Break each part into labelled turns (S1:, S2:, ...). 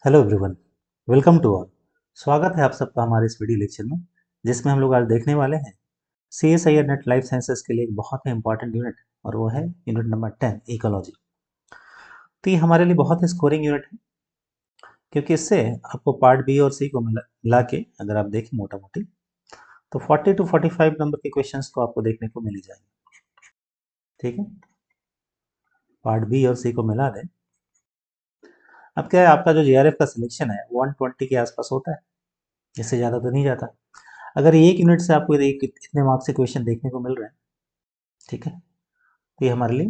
S1: Hello everyone, welcome to all. स्वागत है आप सबका हमारे इस वीडियो लेक्चर में, जिसमें हम लोग आज देखने वाले हैं CSIR नेट लाइफ साइंसेज के लिए एक बहुत ही इंपॉर्टेंट यूनिट, और वो है यूनिट नंबर 10 इकोलॉजी। तो ये हमारे लिए बहुत ही स्कोरिंग यूनिट है, क्योंकि इससे आपको पार्ट बी और सी को मिला के अगर आप देखें मोटा मोटी, तो 40 to 45 नंबर के क्वेश्चंस तो आपको देखने को मिल ही जाएंगे। ठीक है, पार्ट बी और सी को मिला दें। अब क्या है, आपका जो JRF का सिलेक्शन है 120 के आसपास होता है, इससे ज़्यादा तो नहीं जाता। अगर एक यूनिट से आपको इतने मार्क्स से क्वेश्चन देखने को मिल रहे हैं, ठीक है, तो ये हमारे लिए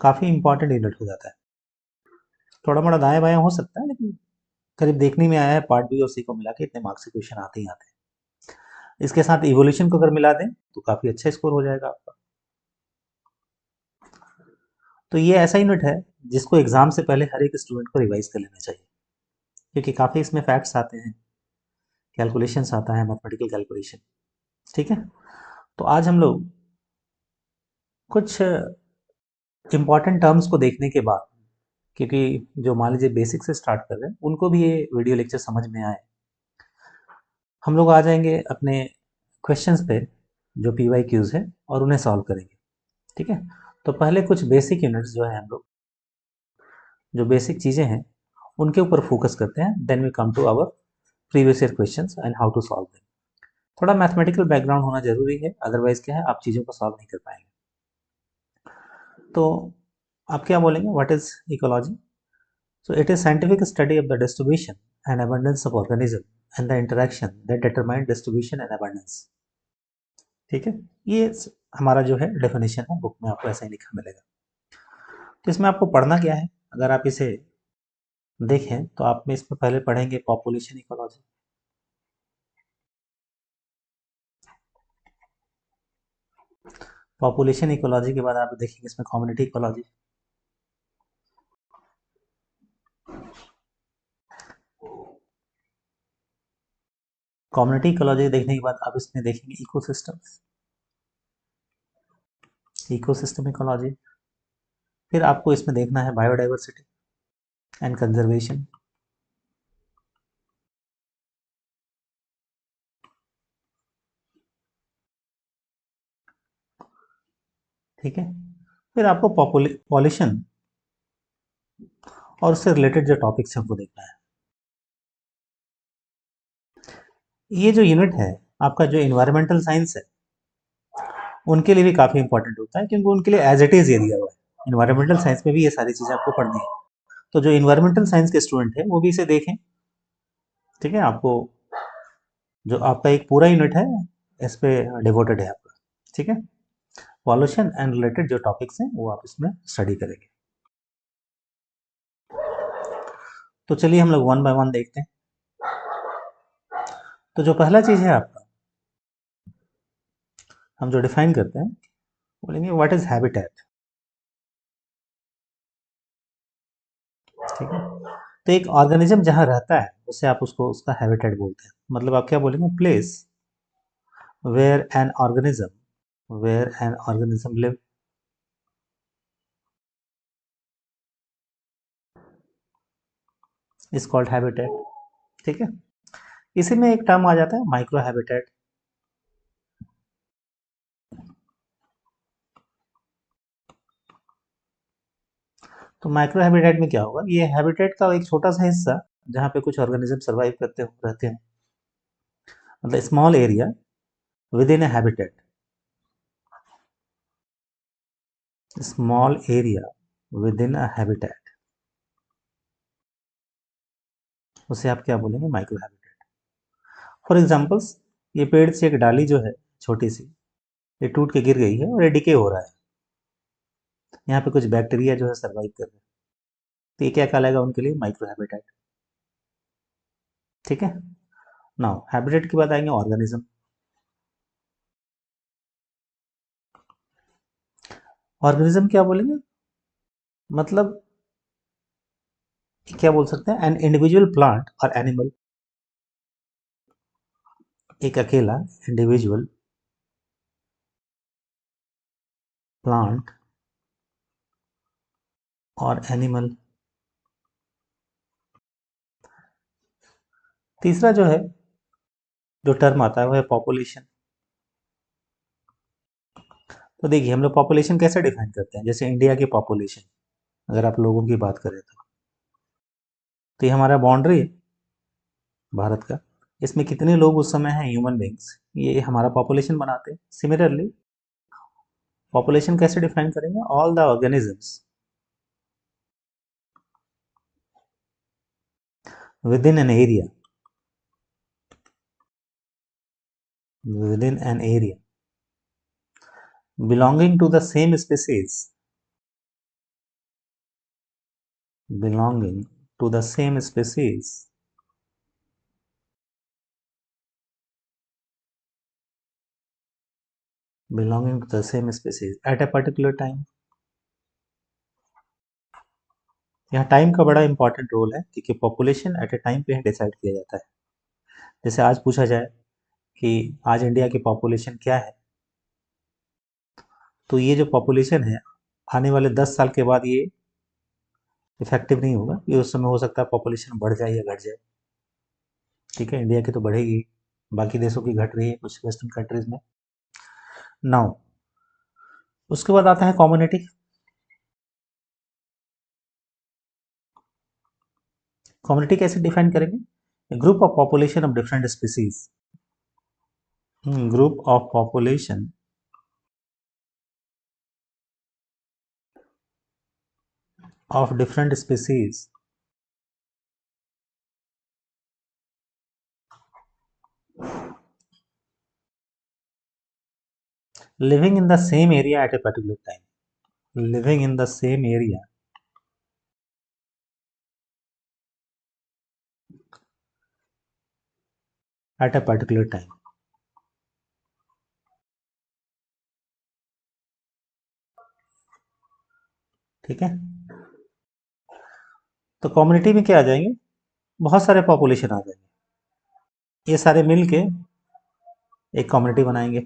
S1: काफ़ी इंपॉर्टेंट यूनिट हो जाता है। थोड़ा मोड़ा दाएं बाएं हो सकता है, लेकिन करीब देखने में आया है पार्ट बी और सी को मिला के इतने मार्क्स के क्वेश्चन आते ही आते हैं। इसके साथ इवोल्यूशन को अगर मिला दें तो काफ़ी अच्छा स्कोर हो जाएगा आपका। तो ये ऐसा यूनिट है जिसको एग्जाम से पहले हर एक स्टूडेंट को रिवाइज कर लेना चाहिए, क्योंकि काफ़ी इसमें फैक्ट्स आते हैं, कैलकुलेशंस आता है, मैथमेटिकल कैलकुलेशन। ठीक है, तो आज हम लोग कुछ इंपॉर्टेंट टर्म्स को देखने के बाद, क्योंकि जो मान लीजिए बेसिक से स्टार्ट कर रहे हैं उनको भी ये वीडियो लेक्चर समझ में आए, हम लोग आ जाएंगे अपने क्वेश्चंस पे जो PYQs है और उन्हें सॉल्व करेंगे। ठीक है, तो पहले कुछ बेसिक यूनिट्स जो है हम लोग, जो बेसिक चीज़ें हैं उनके ऊपर फोकस करते हैं, then we come to our previous year questions and how to solve them. थोड़ा मैथमेटिकल बैकग्राउंड होना जरूरी है, अदरवाइज क्या है, आप चीज़ों को सॉल्व नहीं कर पाएंगे। तो आप क्या बोलेंगे, what is ecology? So it is scientific study of the distribution and abundance of organism and the interaction that determine distribution and abundance. ठीक है, ये हमारा जो है डेफिनेशन है, बुक में आपको ऐसा ही लिखा मिलेगा। तो इसमें आपको पढ़ना क्या है, अगर आप इसे देखें तो आप में इसमें पहले पढ़ेंगे पॉपुलेशन इकोलॉजी, पॉपुलेशन इकोलॉजी के बाद आप देखेंगे इसमें कम्युनिटी इकोलॉजी, कम्युनिटी इकोलॉजी देखने के बाद आप इसमें देखेंगे इकोसिस्टम इकोलॉजी। फिर आपको इसमें देखना है बायोडाइवर्सिटी एंड कंजर्वेशन। ठीक है, फिर आपको पॉपुलेशन और उससे रिलेटेड जो टॉपिक्स हैं उनको देखना है। ये जो यूनिट है आपका, जो इन्वायरमेंटल साइंस है, उनके लिए भी काफ़ी इंपॉर्टेंट होता है, क्योंकि उनके लिए एज इट इज़ ये दिया हुआ है। इन्वायरमेंटल साइंस में भी ये सारी चीज़ें आपको पढ़नी है, तो जो इन्वायरमेंटल साइंस के स्टूडेंट हैं वो भी इसे देखें। ठीक है, आपको जो आपका एक पूरा यूनिट है इस पे डिवोटेड है आपका। ठीक है, पॉल्यूशन एंड रिलेटेड जो टॉपिक्स हैं वो आप इसमें स्टडी करेंगे। तो चलिए हम लोग वन बाय वन देखते हैं। तो जो पहला चीज़ है आपका, हम जो डिफाइन करते हैं, बोलेंगे व्हाट इज हैबिटेट। ठीक है, तो एक ऑर्गेनिज्म जहाँ रहता है उसे आप उसको उसका हैबिटेट बोलते हैं। मतलब आप क्या बोलेंगे, place where an organism live is called habitat. ठीक है, इसी में एक टर्म आ जाता है माइक्रो हैबिटेट। तो माइक्रो हैबिटेट में क्या होगा, ये हैबिटेट का एक छोटा सा हिस्सा जहाँ पे कुछ ऑर्गेनिज्म सर्वाइव करते हो रहते हैं, मतलब small area with in A habitat, small area with in a habitat, उसे आप क्या बोलेंगे, माइक्रो हैबिटेट। फॉर एग्जाम्पल्स, ये पेड़ से एक डाली जो है छोटी सी, ये टूट के गिर गई है और ये डिके हो रहा है, यहाँ पे कुछ बैक्टीरिया जो है सर्वाइव कर रहे हैं, तो ये क्या कहलाएगा उनके लिए, माइक्रो हैबिटेट। ठीक है, नाउ हैबिटेट के बाद आएंगे ऑर्गेनिज्म। ऑर्गेनिज्म क्या बोलेंगे, मतलब क्या बोल सकते हैं, एन इंडिविजुअल प्लांट और एनिमल, एक अकेला इंडिविजुअल प्लांट और एनिमल तीसरा जो है, जो टर्म आता है वो है पॉपुलेशन। तो देखिए हम लोग पॉपुलेशन कैसे डिफाइन करते हैं, जैसे इंडिया की पॉपुलेशन, अगर आप लोगों की बात करें तो ये हमारा बाउंड्री है भारत का, इसमें कितने लोग उस समय हैं ह्यूमन बींग्स, ये हमारा पॉपुलेशन बनाते हैं। सिमिलरली पॉपुलेशन कैसे डिफाइन करेंगे, all the organisms with in an area, within an area belonging to the same species, belonging to the same species, belonging to the same species at a particular time। यहाँ time का बड़ा important role है, क्योंकि population at A time पे decide किया जाता है। जैसे आज पूछा जाए कि आज इंडिया की पॉपुलेशन क्या है, तो ये जो पॉपुलेशन है आने वाले 10 साल के बाद ये इफेक्टिव नहीं होगा, ये उस समय हो सकता है पॉपुलेशन बढ़ जाए या घट जाए। ठीक है, इंडिया की तो बढ़ेगी, बाकी देशों की घट रही है कुछ वेस्टर्न कंट्रीज में। नाउ उसके बाद आता है कम्युनिटी। कम्युनिटी कैसे डिफाइन करेंगे, group of population of different species, group of population of different species living in the same area at a particular time, living in the same area at a particular time। ठीक है, तो community में क्या आ जाएंगे, बहुत सारे population आ जाएंगे, ये सारे मिलके एक कम्युनिटी बनाएंगे।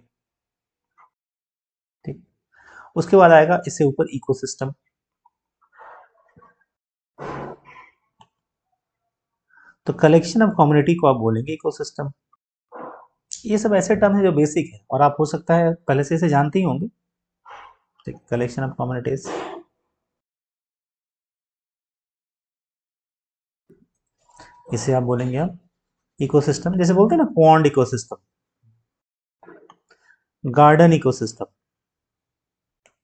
S1: ठीक, उसके बाद आएगा इससे ऊपर इकोसिस्टम। तो कलेक्शन ऑफ कम्युनिटी को आप बोलेंगे इकोसिस्टम। ये सब ऐसे टर्म है जो बेसिक है और आप हो सकता है पहले से इसे जानते ही होंगे। ठीक, कलेक्शन ऑफ कम्युनिटीज, इसे आप बोलेंगे आप इकोसिस्टम। जैसे बोलते हैं ना पॉन्ड इकोसिस्टम, गार्डन इकोसिस्टम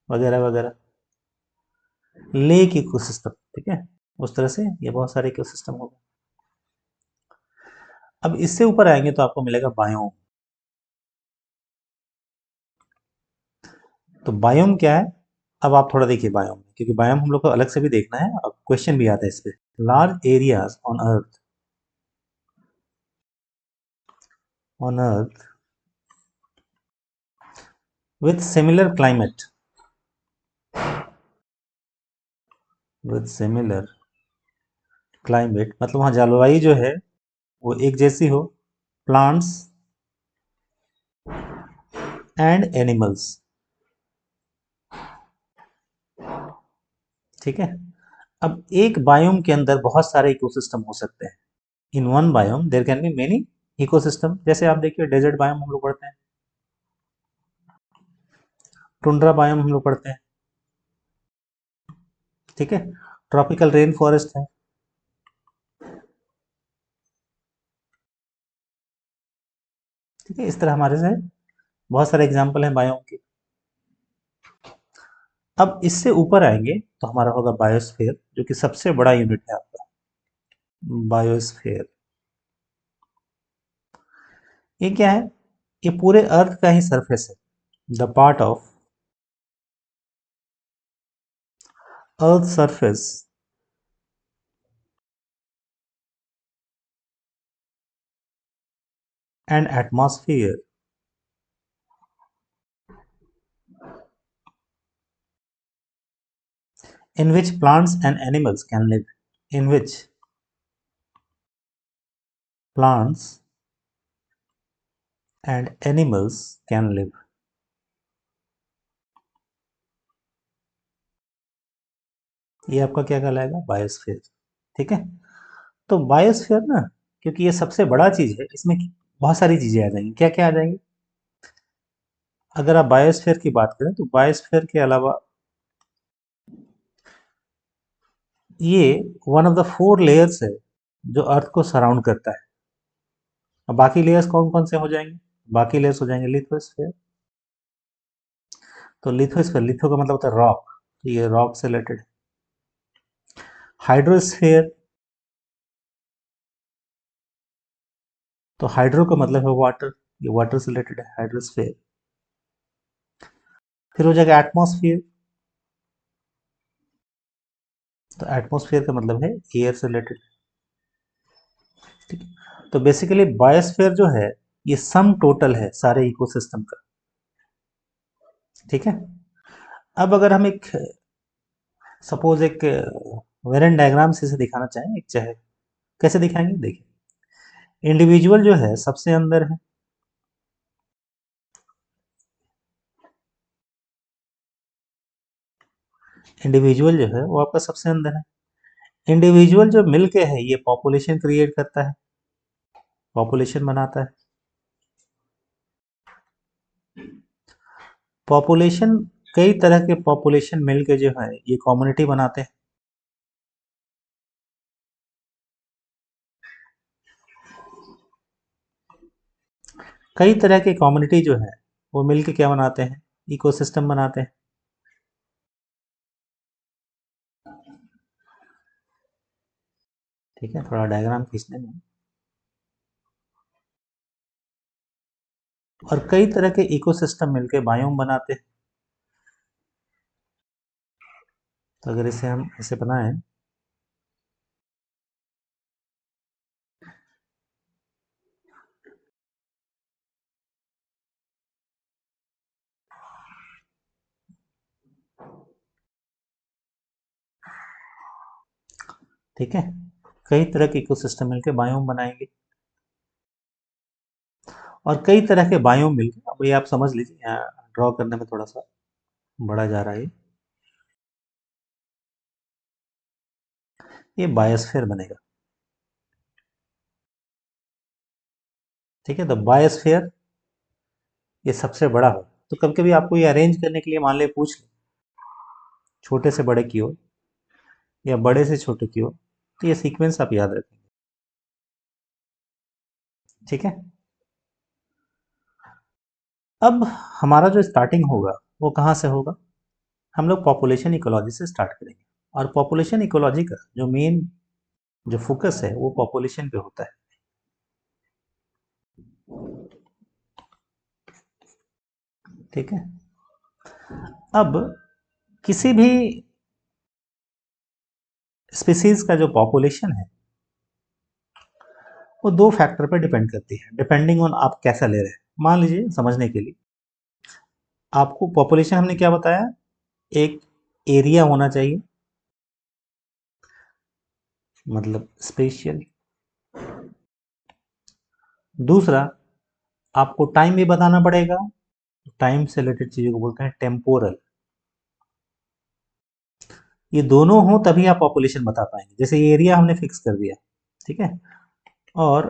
S1: वगैरह वगैरह, लेक इकोसिस्टम। ठीक है, उस तरह से ये बहुत सारे इकोसिस्टम होगा। अब इससे ऊपर आएंगे तो आपको मिलेगा बायोम। तो बायोम क्या है, अब आप थोड़ा देखिए बायोम, क्योंकि बायोम हम लोग को अलग से भी देखना है, अब क्वेश्चन भी आता है इस पे। Large areas on earth with similar climate, with similar climate मतलब वहाँ जलवायु जो है वो एक जैसी हो, प्लांट्स एंड एनिमल्स। ठीक है, अब एक बायोम के अंदर बहुत सारे इकोसिस्टम हो सकते हैं। In one biome there can be many ecosystem. जैसे आप देखिए डेजर्ट बायोम हम लोग पढ़ते हैं, टुंड्रा बायोम हम लोग पढ़ते हैं। ठीक है, ट्रॉपिकल रेन फॉरेस्ट है। ठीक है, इस तरह हमारे से बहुत सारे एग्जाम्पल हैं बायोम के। अब इससे ऊपर आएंगे तो हमारा होगा बायोस्फीयर, जो कि सबसे बड़ा यूनिट है आपका। बायोस्फीयर ये क्या है, ये पूरे अर्थ का ही सरफेस है, the part of earth surface and atmosphere in which plants and animals can live, in which plants and animals can live। ये आपका क्या कहलाएगा, बायोस्फीयर। ठीक है, तो बायोस्फीयर ना क्योंकि ये सबसे बड़ा चीज़ है, इसमें बहुत सारी चीज़ें आ जाएंगी। क्या क्या आ जाएंगी? अगर आप बायोस्फीयर की बात करें तो बायोस्फीयर के अलावा ये वन ऑफ द 4 लेयर्स है जो अर्थ को सराउंड करता है। अब बाकी लेयर्स कौन कौन से हो जाएंगे? बाकी लेयर्स हो जाएंगे लिथोस्फीयर। तो लिथोस्फीयर, लिथो का मतलब होता है रॉक, तो ये रॉक से रिलेटेड। हाइड्रोस्फीयर, तो हाइड्रो का मतलब है वाटर, ये वाटर से रिलेटेड है हाइड्रोस्फीयर। फिर हो जाएगा एटमॉस्फेयर, तो एटमॉस्फेयर का मतलब है एयर से रिलेटेड। ठीक है, तो बेसिकली बायोस्फीयर जो है ये सम टोटल है सारे इकोसिस्टम का। ठीक है, अब अगर हम एक सपोज एक वेरन डायग्राम से इसे दिखाना चाहें, एक चाहे कैसे दिखाएंगे, देखिए इंडिविजुअल जो है सबसे अंदर है, इंडिविजुअल जो है वो आपका सबसे अंदर है। इंडिविजुअल जो मिलके है ये पॉपुलेशन क्रिएट करता है, पॉपुलेशन बनाता है। पॉपुलेशन, कई तरह के पॉपुलेशन मिलके जो है ये कम्युनिटी बनाते हैं। कई तरह के कम्युनिटी जो है वो मिलके क्या बनाते हैं? इकोसिस्टम बनाते हैं। ठीक है, थोड़ा डायग्राम खींचने में। और कई तरह के इकोसिस्टम मिलके बायोम बनाते हैं। तो अगर इसे हम ऐसे बनाएं, ठीक है, कई तरह के इकोसिस्टम मिलके बायोम बनाएंगे। और कई तरह के बायोम मिलके, अब ये आप समझ लीजिए, यहाँ ड्रॉ करने में थोड़ा सा बड़ा जा रहा है, ये बायोस्फीयर बनेगा। ठीक है, तो बायोस्फीयर ये सबसे बड़ा हो। तो कभी कभी आपको ये अरेंज करने के लिए मान ले पूछ ले, छोटे से बड़े की ओर या बड़े से छोटे की ओर, तो ये सीक्वेंस आप याद रखेंगे। ठीक है, अब हमारा जो स्टार्टिंग होगा वो कहाँ से होगा? हम लोग पॉपुलेशन इकोलॉजी से स्टार्ट करेंगे। और पॉपुलेशन इकोलॉजी का जो मेन जो फोकस है वो पॉपुलेशन पे होता है। ठीक है, अब किसी भी स्पीसीज का जो पॉपुलेशन है वो 2 फैक्टर पे डिपेंड करती है, डिपेंडिंग ऑन आप कैसा ले रहे हैं। मान लीजिए समझने के लिए, आपको पॉपुलेशन हमने क्या बताया, एक एरिया होना चाहिए, मतलब स्पेशियल। दूसरा, आपको टाइम भी बताना पड़ेगा, टाइम से रिलेटेड चीज़ों को बोलते हैं टेम्पोरल। ये दोनों हो तभी आप पॉपुलेशन बता पाएंगे। जैसे एरिया हमने फिक्स कर दिया, ठीक है, और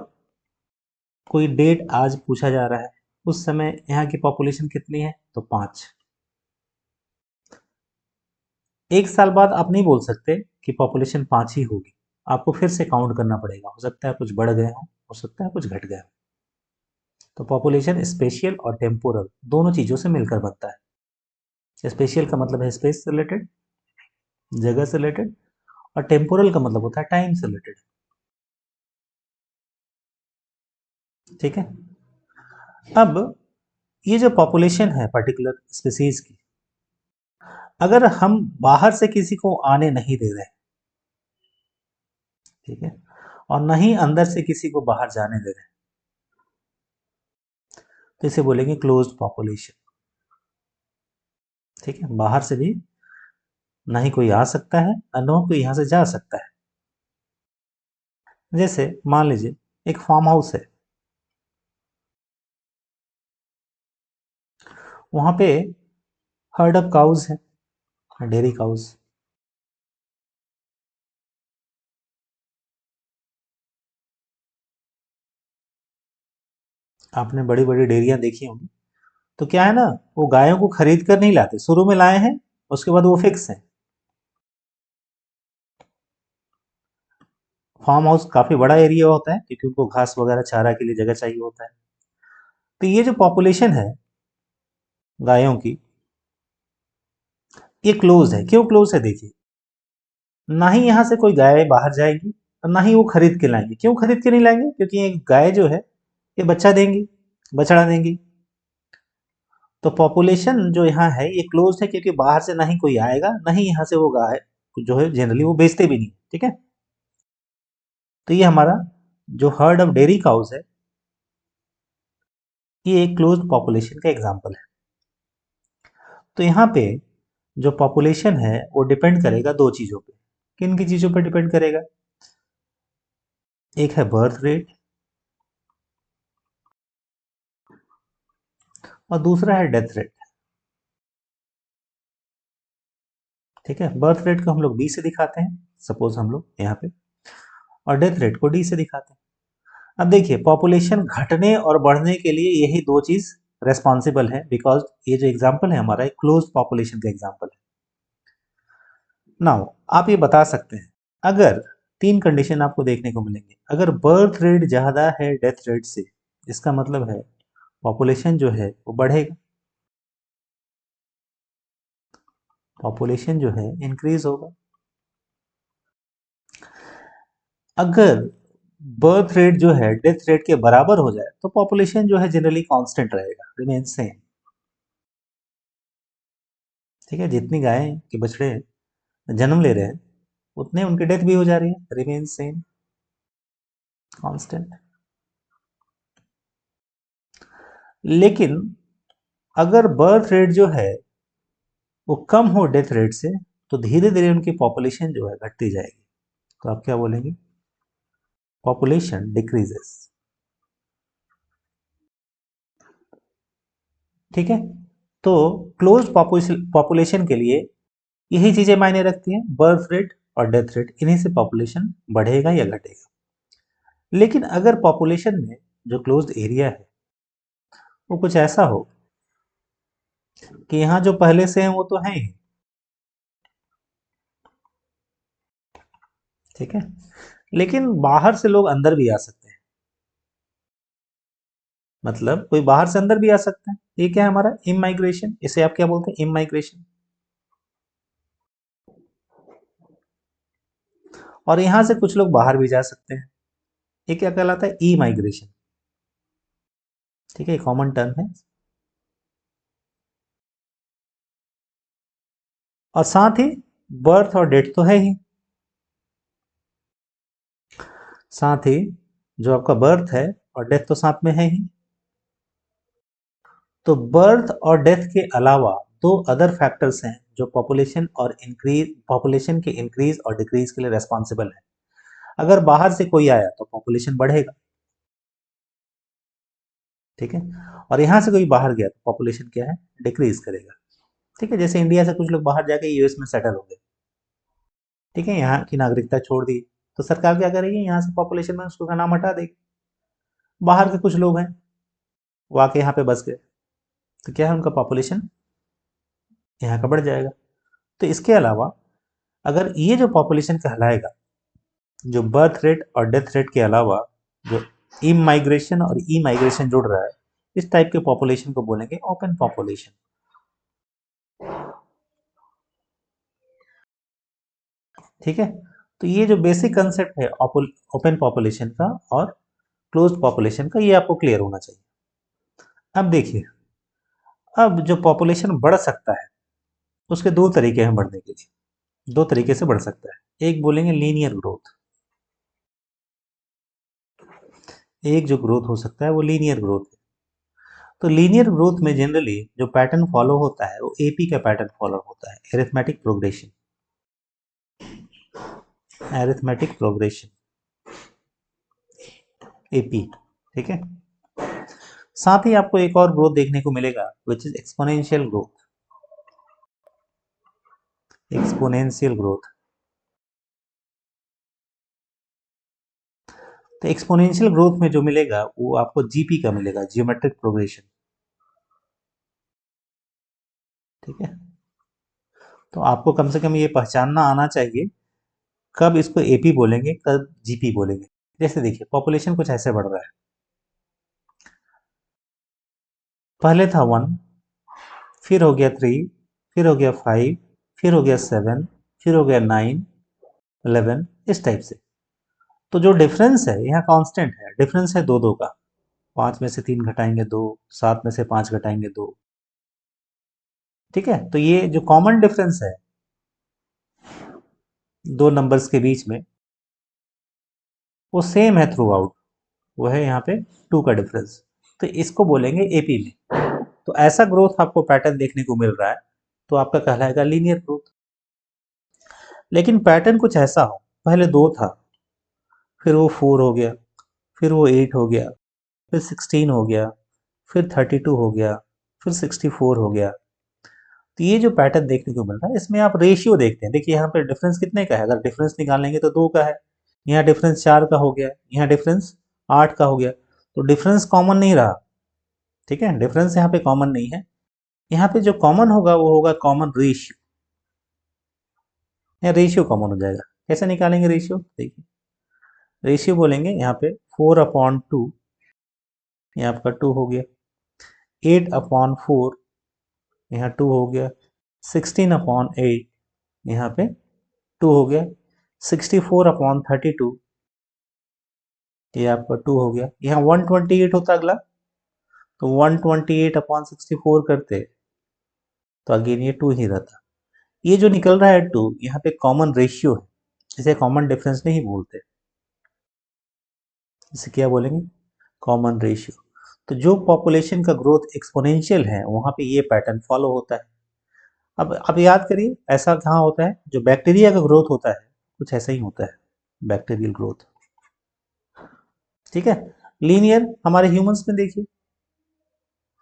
S1: कोई डेट आज पूछा जा रहा है, उस समय यहाँ की पॉपुलेशन कितनी है, तो 5। एक साल बाद आप नहीं बोल सकते कि पॉपुलेशन 5 ही होगी, आपको फिर से काउंट करना पड़ेगा, हो सकता है कुछ बढ़ गए हो सकता है कुछ घट गए हो। तो पॉपुलेशन स्पेशियल और टेम्पोरल दोनों चीज़ों से मिलकर बनता है। स्पेशियल का मतलब है स्पेस से रिलेटेड, जगह से रिलेटेड, और टेम्पोरल का मतलब होता है टाइम से रिलेटेड। ठीक है, अब ये जो पॉपुलेशन है पर्टिकुलर स्पीसीज की, अगर हम बाहर से किसी को आने नहीं दे रहे, ठीक है, और न ही अंदर से किसी को बाहर जाने दे रहे, तो इसे बोलेंगे क्लोज्ड पॉपुलेशन। ठीक है, बाहर से भी ना ही कोई आ सकता है और न कोई यहाँ से जा सकता है। जैसे मान लीजिए एक फार्म हाउस है, वहां पे हर्ड ऑफ काउज है, डेयरी काउज। आपने बड़ी बड़ी डेयरियां देखी होंगी, तो क्या है ना, वो गायों को खरीद कर नहीं लाते, शुरू में लाए हैं, उसके बाद वो फिक्स है। फार्म हाउस काफी बड़ा एरिया होता है, क्योंकि उनको घास वगैरह चारा के लिए जगह चाहिए होता है। तो ये जो पॉपुलेशन है गायों की, ये क्लोज है। क्यों क्लोज है, देखिए, ना ही यहाँ से कोई गाय बाहर जाएगी और ना ही वो खरीद के लाएंगे। क्यों खरीद के नहीं लाएंगे, क्योंकि ये गाय जो है ये बच्चा देंगी, बछड़ा देंगी। तो पॉपुलेशन जो यहाँ है ये क्लोज है, क्योंकि बाहर से ना ही कोई आएगा, ना ही यहाँ से वो गाय जो है जनरली वो बेचते भी नहीं, ठीक है। तो ये हमारा जो हर्ड ऑफ डेयरी काउस है, ये एक क्लोज पॉपुलेशन का एग्जाम्पल है। तो यहाँ पे जो पॉपुलेशन है वो डिपेंड करेगा दो चीजों पे। किन की चीजों पे डिपेंड करेगा, एक है बर्थ रेट और दूसरा है डेथ रेट। ठीक है, बर्थ रेट को हम लोग बी से दिखाते हैं, सपोज हम लोग यहाँ पे, और डेथ रेट को डी से दिखाते हैं। अब देखिए, पॉपुलेशन घटने और बढ़ने के लिए यही दो चीज रेस्पॉन्सिबल है, बिकॉज ये जो एग्जाम्पल है हमारा एक क्लोज पॉपुलेशन का एग्जाम्पल है। नाउ आप ये बता सकते हैं, अगर तीन कंडीशन आपको देखने को मिलेंगे, अगर बर्थ रेट ज्यादा है डेथ रेट से, इसका मतलब है पॉपुलेशन जो है वो बढ़ेगा, पॉपुलेशन जो है इंक्रीज होगा। अगर बर्थ रेट जो है डेथ रेट के बराबर हो जाए तो पॉपुलेशन जो है जनरली कांस्टेंट रहेगा, रिमेन सेम। ठीक है, जितनी गायें के बछड़े जन्म ले रहे हैं उतने उनकी डेथ भी हो जा रही है, रिमेन सेम, कांस्टेंट। लेकिन अगर बर्थ रेट जो है वो कम हो डेथ रेट से, तो धीरे धीरे उनकी पॉपुलेशन जो है घटती जाएगी। तो आप क्या बोलेंगे, पॉपुलेशन डिक्रीजेस। ठीक है, तो क्लोज पॉपुलेशन के लिए यही चीजें मायने रखती हैं, बर्थ रेट और डेथ रेट, इन्हीं से पॉपुलेशन बढ़ेगा या घटेगा। लेकिन अगर पॉपुलेशन में जो क्लोज्ड एरिया है वो कुछ ऐसा हो कि यहाँ जो पहले से हैं वो तो हैं ही, ठीक है, लेकिन बाहर से लोग अंदर भी आ सकते हैं, मतलब कोई बाहर से अंदर भी आ सकता है। ये क्या है हमारा इमाइग्रेशन, इसे आप क्या बोलते हैं, इमाइग्रेशन। और यहां से कुछ लोग बाहर भी जा सकते हैं, ये क्या कहलाता है, ई माइग्रेशन। ठीक है, कॉमन टर्म है। और साथ ही बर्थ और डेथ तो है ही, साथ ही जो आपका बर्थ है और डेथ तो साथ में है ही। तो बर्थ और डेथ के अलावा दो अदर फैक्टर्स हैं जो पॉपुलेशन के इंक्रीज और डिक्रीज के लिए रेस्पॉन्सिबल है। अगर बाहर से कोई आया तो पॉपुलेशन बढ़ेगा, ठीक है, और यहाँ से कोई बाहर गया तो पॉपुलेशन क्या है, डिक्रीज करेगा। ठीक है, जैसे इंडिया से कुछ लोग बाहर जाके यूएस में सेटल हो गए, ठीक है, यहाँ की नागरिकता छोड़ दी, तो सरकार क्या करेगी, यहाँ से पॉपुलेशन में उसका नाम हटा देगी। बाहर के कुछ लोग हैं वो आके यहाँ पे बस गए, तो क्या है, उनका पॉपुलेशन यहाँ का बढ़ जाएगा। तो इसके अलावा अगर ये जो पॉपुलेशन कहलाएगा, जो बर्थ रेट और डेथ रेट के अलावा जो इमाइग्रेशन और ई माइग्रेशन जुड़ रहा है, इस टाइप के पॉपुलेशन को बोलेंगे ओपन पॉपुलेशन। ठीक है, तो ये जो बेसिक कंसेप्ट है ओपन पॉपुलेशन का और क्लोज्ड पॉपुलेशन का, ये आपको क्लियर होना चाहिए। अब देखिए, अब जो पॉपुलेशन बढ़ सकता है उसके दो तरीके हैं बढ़ने के लिए, दो तरीके से बढ़ सकता है। एक बोलेंगे लीनियर ग्रोथ, एक जो ग्रोथ हो सकता है वो लीनियर ग्रोथ है। तो लीनियर ग्रोथ में जनरली जो पैटर्न फॉलो होता है वो एपी का पैटर्न फॉलो होता है, arithmetic progression, arithmetic progression, AP. ठीक है, साथ ही आपको एक और ग्रोथ देखने को मिलेगा which is exponential growth, exponential growth. तो एक्सपोनेंशियल ग्रोथ में जो मिलेगा वो आपको जीपी का मिलेगा, जियोमेट्रिक प्रोग्रेशन। ठीक है, तो आपको कम से कम ये पहचानना आना चाहिए कब इसको एपी बोलेंगे, कब जीपी बोलेंगे। जैसे देखिए पॉपुलेशन कुछ ऐसे बढ़ रहा है, पहले था 1, फिर हो गया 3, फिर हो गया 5, फिर हो गया 7, फिर हो गया 9, 11, इस टाइप से। तो जो डिफरेंस है यहाँ कांस्टेंट है, डिफरेंस है 2 2 का। 5 में से 3 घटाएंगे 2, 7 में से 5 घटाएंगे 2। ठीक है, तो ये जो कॉमन डिफरेंस है दो नंबर्स के बीच में, वो सेम है थ्रू आउट, वो है यहाँ पे 2 का डिफरेंस। तो इसको बोलेंगे एपी में। तो ऐसा ग्रोथ आपको पैटर्न देखने को मिल रहा है, तो आपका कहलाएगा लीनियर ग्रोथ। लेकिन पैटर्न कुछ ऐसा हो, पहले 2 था, फिर वो 4 हो गया, फिर वो 8 हो गया, फिर 16 हो गया, फिर 32 हो गया, फिर 64 हो गया। तो ये जो पैटर्न देखने को मिल रहा है, इसमें आप रेशियो देखते हैं। देखिए यहाँ पे डिफरेंस कितने का है, अगर डिफरेंस निकालेंगे तो 2 का है, यहाँ डिफरेंस 4 का हो गया, यहाँ डिफरेंस 8 का हो गया। तो डिफरेंस कॉमन नहीं रहा। ठीक है, डिफरेंस यहाँ पे कॉमन नहीं है। यहाँ पे जो कॉमन होगा वो होगा कॉमन रेशियो, या रेशियो कॉमन हो जाएगा। कैसे निकालेंगे रेशियो, देखिए रेशियो बोलेंगे यहाँ पे 4/2, ये आपका 2 हो गया, 8/4, यहाँ 2 हो गया, 16/8, यहाँ पे 2 हो गया, 64/32, ये आपका 2 हो गया। यहाँ 128 होता अगला, तो 128/64 करते तो अगेन ये 2 ही रहता। ये जो निकल रहा है 2, यहाँ पे कॉमन रेशियो है, इसे कॉमन डिफरेंस नहीं बोलते, इसे क्या बोलेंगे, कॉमन रेशियो। तो जो पॉपुलेशन का ग्रोथ एक्सपोनेंशियल है वहां पे ये पैटर्न फॉलो होता है। अब याद करिए ऐसा कहाँ होता है, जो बैक्टीरिया का ग्रोथ होता है कुछ ऐसा ही होता है, बैक्टीरियल ग्रोथ। ठीक है, लीनियर हमारे ह्यूमंस में देखिए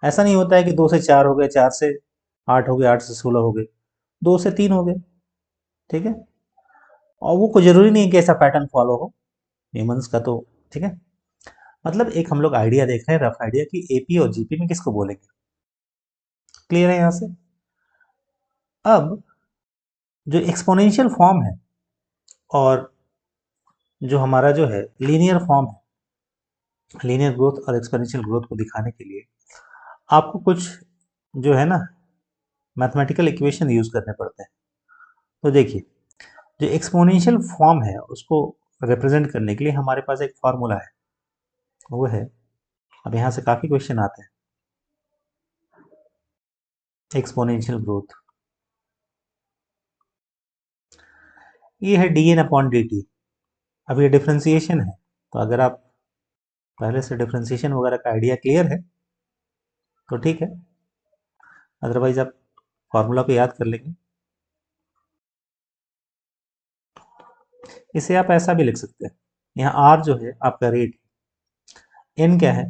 S1: ऐसा नहीं होता है कि 2 से 4 हो गए, 4 से 8 हो गए, 8 से 16 हो गए, 2 से 3 हो गए। ठीक है, और वो कोई जरूरी नहीं है कि ऐसा पैटर्न फॉलो हो ह्यूमंस का। तो ठीक है, मतलब एक हम लोग आइडिया देख रहे हैं, रफ आइडिया कि एपी और जीपी में किसको बोलेंगे। क्लियर है यहाँ से। अब जो एक्सपोनेंशियल फॉर्म है और जो हमारा जो है लीनियर फॉर्म है, लीनियर ग्रोथ और एक्सपोनेंशियल ग्रोथ को दिखाने के लिए आपको कुछ जो है ना मैथमेटिकल इक्वेशन यूज करने पड़ते हैं। तो देखिए जो एक्सपोनेंशियल फॉर्म है उसको रिप्रेजेंट करने के लिए हमारे पास एक फॉर्मूला है, वो है, अब यहाँ से काफी क्वेश्चन आते हैं। एक्सपोनेंशियल ग्रोथ ये है dn/dt। अब ये डिफ्रेंसिएशन है, तो अगर आप पहले से डिफ्रेंसिएशन वगैरह का आइडिया क्लियर है तो ठीक है, अदरवाइज आप फॉर्मूला को याद कर लेंगे। इसे आप ऐसा भी लिख सकते हैं, यहाँ r जो है आपका रेट, n क्या है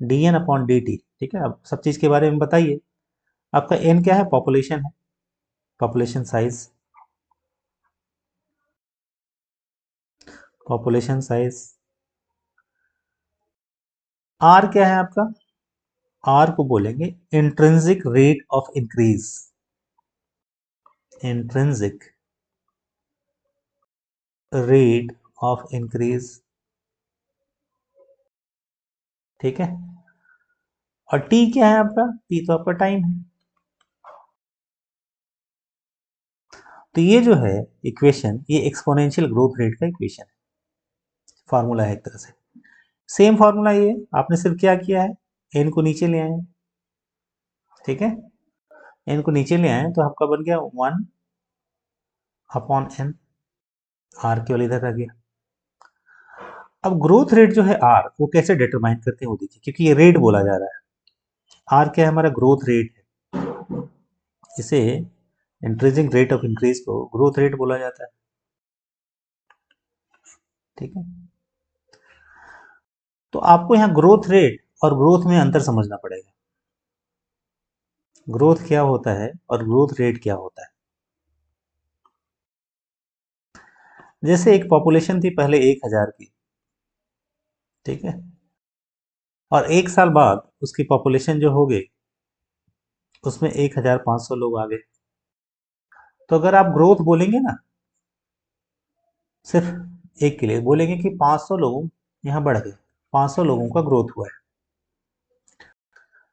S1: dn/dt। ठीक है, अब सब चीज के बारे में बताइए। आपका n क्या है, पॉपुलेशन है, population size, population size. r क्या है आपका, r को बोलेंगे intrinsic rate of increase, intrinsic rate of increase. ठीक है, और t क्या है आपका, t तो आपका टाइम है। तो ये जो है इक्वेशन, ये एक्सपोनेंशियल ग्रोथ रेट का इक्वेशन है, फार्मूला है एक तरह से। सेम फार्मूला ये, आपने सिर्फ क्या किया है, n को नीचे ले आए हैं। ठीक है, n को नीचे ले आए तो आपका बन गया 1/n, r केवल इधर रह गया। अब ग्रोथ रेट जो है r, वो कैसे डिटरमाइन करते हैं वो देखिए, क्योंकि ये रेट बोला जा रहा है। r क्या है, हमारा ग्रोथ रेट है, इसे इंक्रीजिंग रेट ऑफ इंक्रीज को ग्रोथ रेट बोला जाता है। ठीक है, तो आपको यहाँ ग्रोथ रेट और ग्रोथ में अंतर समझना पड़ेगा, ग्रोथ क्या होता है और ग्रोथ रेट क्या होता है। जैसे एक पॉपुलेशन थी पहले 1000 की, ठीक है, और 1 साल बाद उसकी पॉपुलेशन जो हो गई उसमें 1500 लोग आ गए। तो अगर आप ग्रोथ बोलेंगे ना, सिर्फ एक के लिए बोलेंगे कि 500 लोग यहाँ बढ़ गए, 500 लोगों का ग्रोथ हुआ है।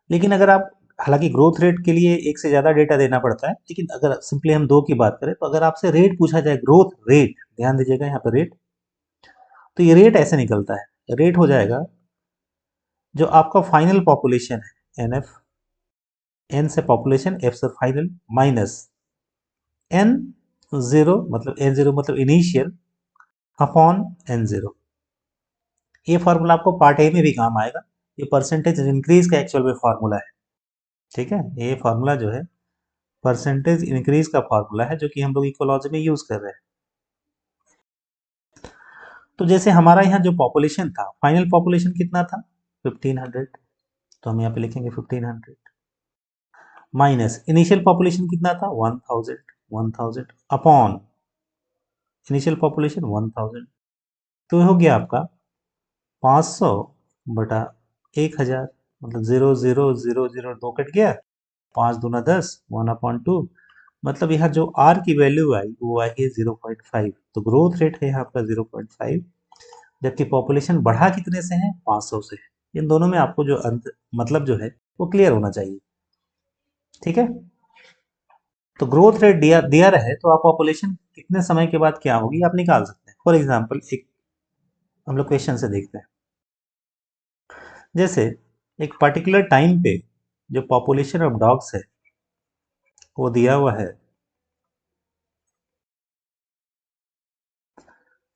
S1: लेकिन अगर आप, हालांकि ग्रोथ रेट के लिए एक से ज़्यादा डेटा देना पड़ता है, लेकिन अगर सिंपली हम 2 की बात करें, तो अगर आपसे रेट पूछा जाए, ग्रोथ रेट, ध्यान दीजिएगा यहाँ पर रेट, तो ये रेट ऐसे निकलता है, रेट हो जाएगा जो आपका फाइनल पॉपुलेशन है, एन एफ, एन से पॉपुलेशन, एफ से फाइनल, माइनस एन जीरो, मतलब एन जीरो मतलब इनिशियल, अपॉन एन जीरो। ये फार्मूला आपको पार्ट ए में भी काम आएगा, ये परसेंटेज इंक्रीज का एक्चुअल में फार्मूला है, ठीक है। ये फार्मूला जो है परसेंटेज इंक्रीज का फार्मूला है, जो कि हम लोग इकोलॉजी में यूज कर रहे हैं। तो जैसे हमारा यहाँ जो पॉपुलेशन था, फाइनल पॉपुलेशन कितना था, 1500, तो हम यहाँ पे लिखेंगे 1500, माइनस इनिशियल पॉपुलेशन कितना था, 1000, 1000 अपॉन इनिशियल पॉपुलेशन 1000, तो हो गया आपका 500 बटा 1000, मतलब 0,0,0,0 2 कट गया, 5 दूना 10, 1/2, मतलब यहाँ जो आर की वैल्यू आई वो आई है 0.5, तो ग्रोथ रेट है यहाँ आपका 0.5, जबकि पॉपुलेशन बढ़ा कितने से है, 500 से। इन दोनों में आपको जो अंत मतलब जो है वो क्लियर होना चाहिए, ठीक है। तो ग्रोथ रेट दिया दिया रहे तो आप पॉपुलेशन कितने समय के बाद क्या होगी आप निकाल सकते हैं। फॉर एग्जाम्पल एक हम लोग क्वेश्चन से देखते हैं, जैसे एक पर्टिकुलर टाइम पे जो पॉपुलेशन ऑफ डॉग्स है वो दिया हुआ है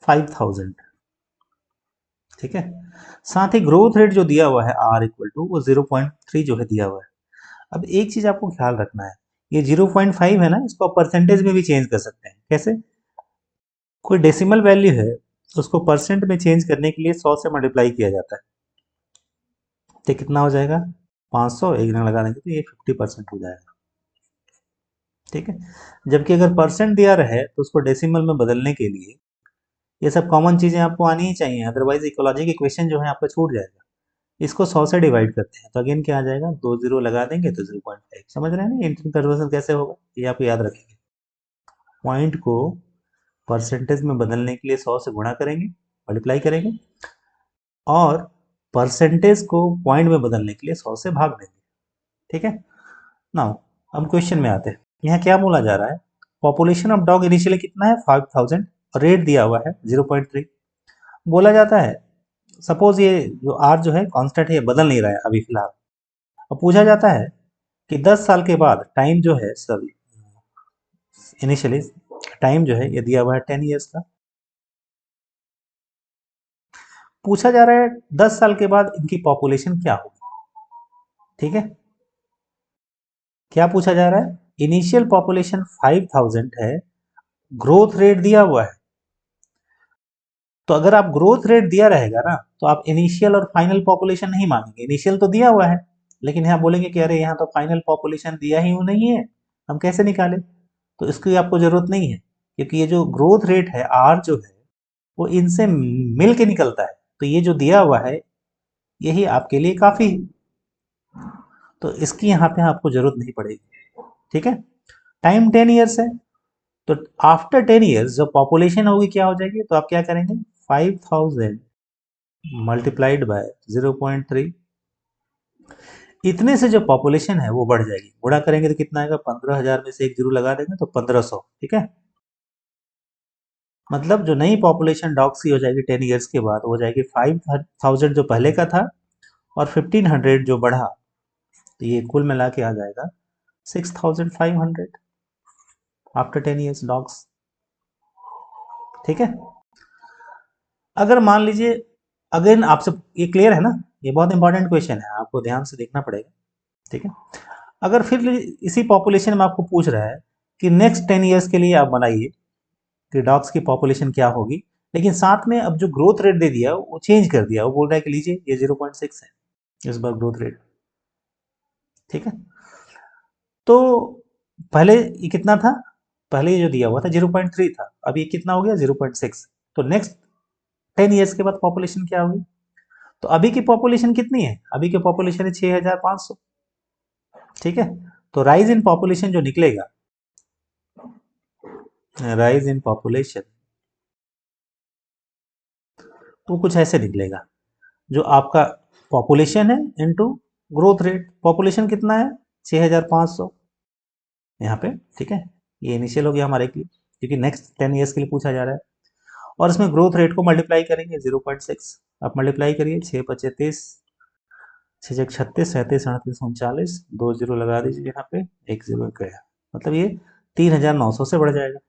S1: 5000, ठीक है। साथ ही ग्रोथ रेट जो दिया हुआ है आर इक्वल टू वो 0.3 जो है दिया हुआ है। अब एक चीज आपको ख्याल रखना है, ये 0.5 है ना, इसको आप परसेंटेज में भी चेंज कर सकते हैं। कैसे, कोई डेसिमल वैल्यू है उसको परसेंट में चेंज करने के लिए 100 से मल्टीप्लाई किया जाता है, तो कितना हो जाएगा, 500, एक रंग लगा देंगे तो ये 50% हो जाएगा, ठीक है। जबकि अगर परसेंट दिया रहे तो उसको डेसिमल में बदलने के लिए ये सब कॉमन चीजें आपको आनी ही चाहिए, अदरवाइज इकोलॉजी की क्वेश्चन जो है आपका छूट जाएगा। इसको 100 से डिवाइड करते हैं तो अगेन क्या आ जाएगा, 2 जीरो लगा देंगे तो 0.5, समझ रहे हैं ना इंटर कन्वर्जन कैसे होगा, ये आप याद रखेंगे। पॉइंट को परसेंटेज में बदलने के लिए 100 से गुणा करेंगे, मल्टीप्लाई करेंगे, और परसेंटेज को पॉइंट में बदलने के लिए 100 से भाग देंगे, ठीक है। नाउ हम क्वेश्चन में आते हैं, यहाँ क्या बोला जा रहा है, पॉपुलेशन ऑफ डॉग इनिशियली कितना है 5000, रेट दिया हुआ है 0.3, बोला जाता है सपोज ये जो आर जो है कांस्टेंट है, ये बदल नहीं रहा है अभी फिलहाल, अब पूछा जाता है कि 10 साल के बाद टाइम जो है, सॉरी इनिशियली टाइम जो है ये दिया हुआ है 10 ईयर्स का, पूछा जा रहा है 10 साल के बाद इनकी पॉपुलेशन क्या होगी, ठीक है। क्या पूछा जा रहा है, इनिशियल पॉपुलेशन 5000 है, ग्रोथ रेट दिया हुआ है, तो अगर आप ग्रोथ रेट दिया रहेगा ना तो आप इनिशियल और फाइनल पॉपुलेशन नहीं मांगेंगे, इनिशियल तो दिया हुआ है, लेकिन यहाँ बोलेंगे कि अरे यहाँ तो फाइनल पॉपुलेशन दिया ही नहीं है, हम कैसे निकालें, तो इसकी आपको जरूरत नहीं है, क्योंकि ये जो ग्रोथ रेट है आर जो है वो इनसे मिल के निकलता है, तो ये जो दिया हुआ है यही आपके लिए काफी है, तो इसकी यहाँ पे आपको जरूरत नहीं पड़ेगी, ठीक है। टाइम 10 ईयर्स है, तो आफ्टर 10 ईयर्स जो पॉपुलेशन होगी क्या हो जाएगी, तो आप क्या करेंगे, 5000 मल्टीप्लाइड बाय 0.3, इतने से जो पॉपुलेशन है वो बढ़ जाएगी, गुणा करेंगे तो कितना आएगा, 15,000 में से एक जीरो लगा देंगे तो 1500, ठीक है। मतलब जो नई पॉपुलेशन डॉग्स की हो जाएगी 10 ईयर्स के बाद, हो जाएगी 5000 जो पहले का था, और 1500 जो बढ़ा, तो ये कुल मिला के आ जाएगा 6500 आफ्टर 10 ईयर्स डॉग्स, ठीक है। अगर मान लीजिए, अगेन आपसे ये क्लियर है ना, ये बहुत इंपॉर्टेंट क्वेश्चन है, आपको ध्यान से देखना पड़ेगा, ठीक है। अगर फिर इसी पॉपुलेशन में आपको पूछ रहा है कि नेक्स्ट 10 ईयर्स के लिए आप बनाइए कि डॉग्स की पॉपुलेशन क्या होगी, लेकिन साथ में अब जो ग्रोथ रेट दे दिया वो चेंज कर दिया, वो बोल रहा है कि लीजिए ये 0.6 है इस बार ग्रोथ रेट, ठीक है। तो पहले ये कितना था पहले ये जो दिया हुआ था 0.3 था, अब ये कितना हो गया 0.6। तो नेक्स्ट 10 ईयर्स के बाद पॉपुलेशन क्या होगी? तो अभी की पॉपुलेशन कितनी है? अभी की पॉपुलेशन है 6500। ठीक है, तो राइज इन पॉपुलेशन जो निकलेगा, राइज इन पॉपुलेशन, वो कुछ ऐसे निकलेगा, जो आपका पॉपुलेशन है इनटू ग्रोथ रेट। पॉपुलेशन कितना है? 6500 यहाँ पे। ठीक है, ये इनिशियल हो गया हमारे लिए, क्योंकि नेक्स्ट 10 ईयर्स के लिए पूछा जा रहा है। और इसमें ग्रोथ रेट को मल्टीप्लाई करेंगे 0.6। आप मल्टीप्लाई करिए, 6 पचे 30, 6 छक 36, 37, 38, 39, 2 जीरो लगा दीजिए यहाँ पे, 1 जीरो गया, मतलब ये 3900 से बढ़ जाएगा।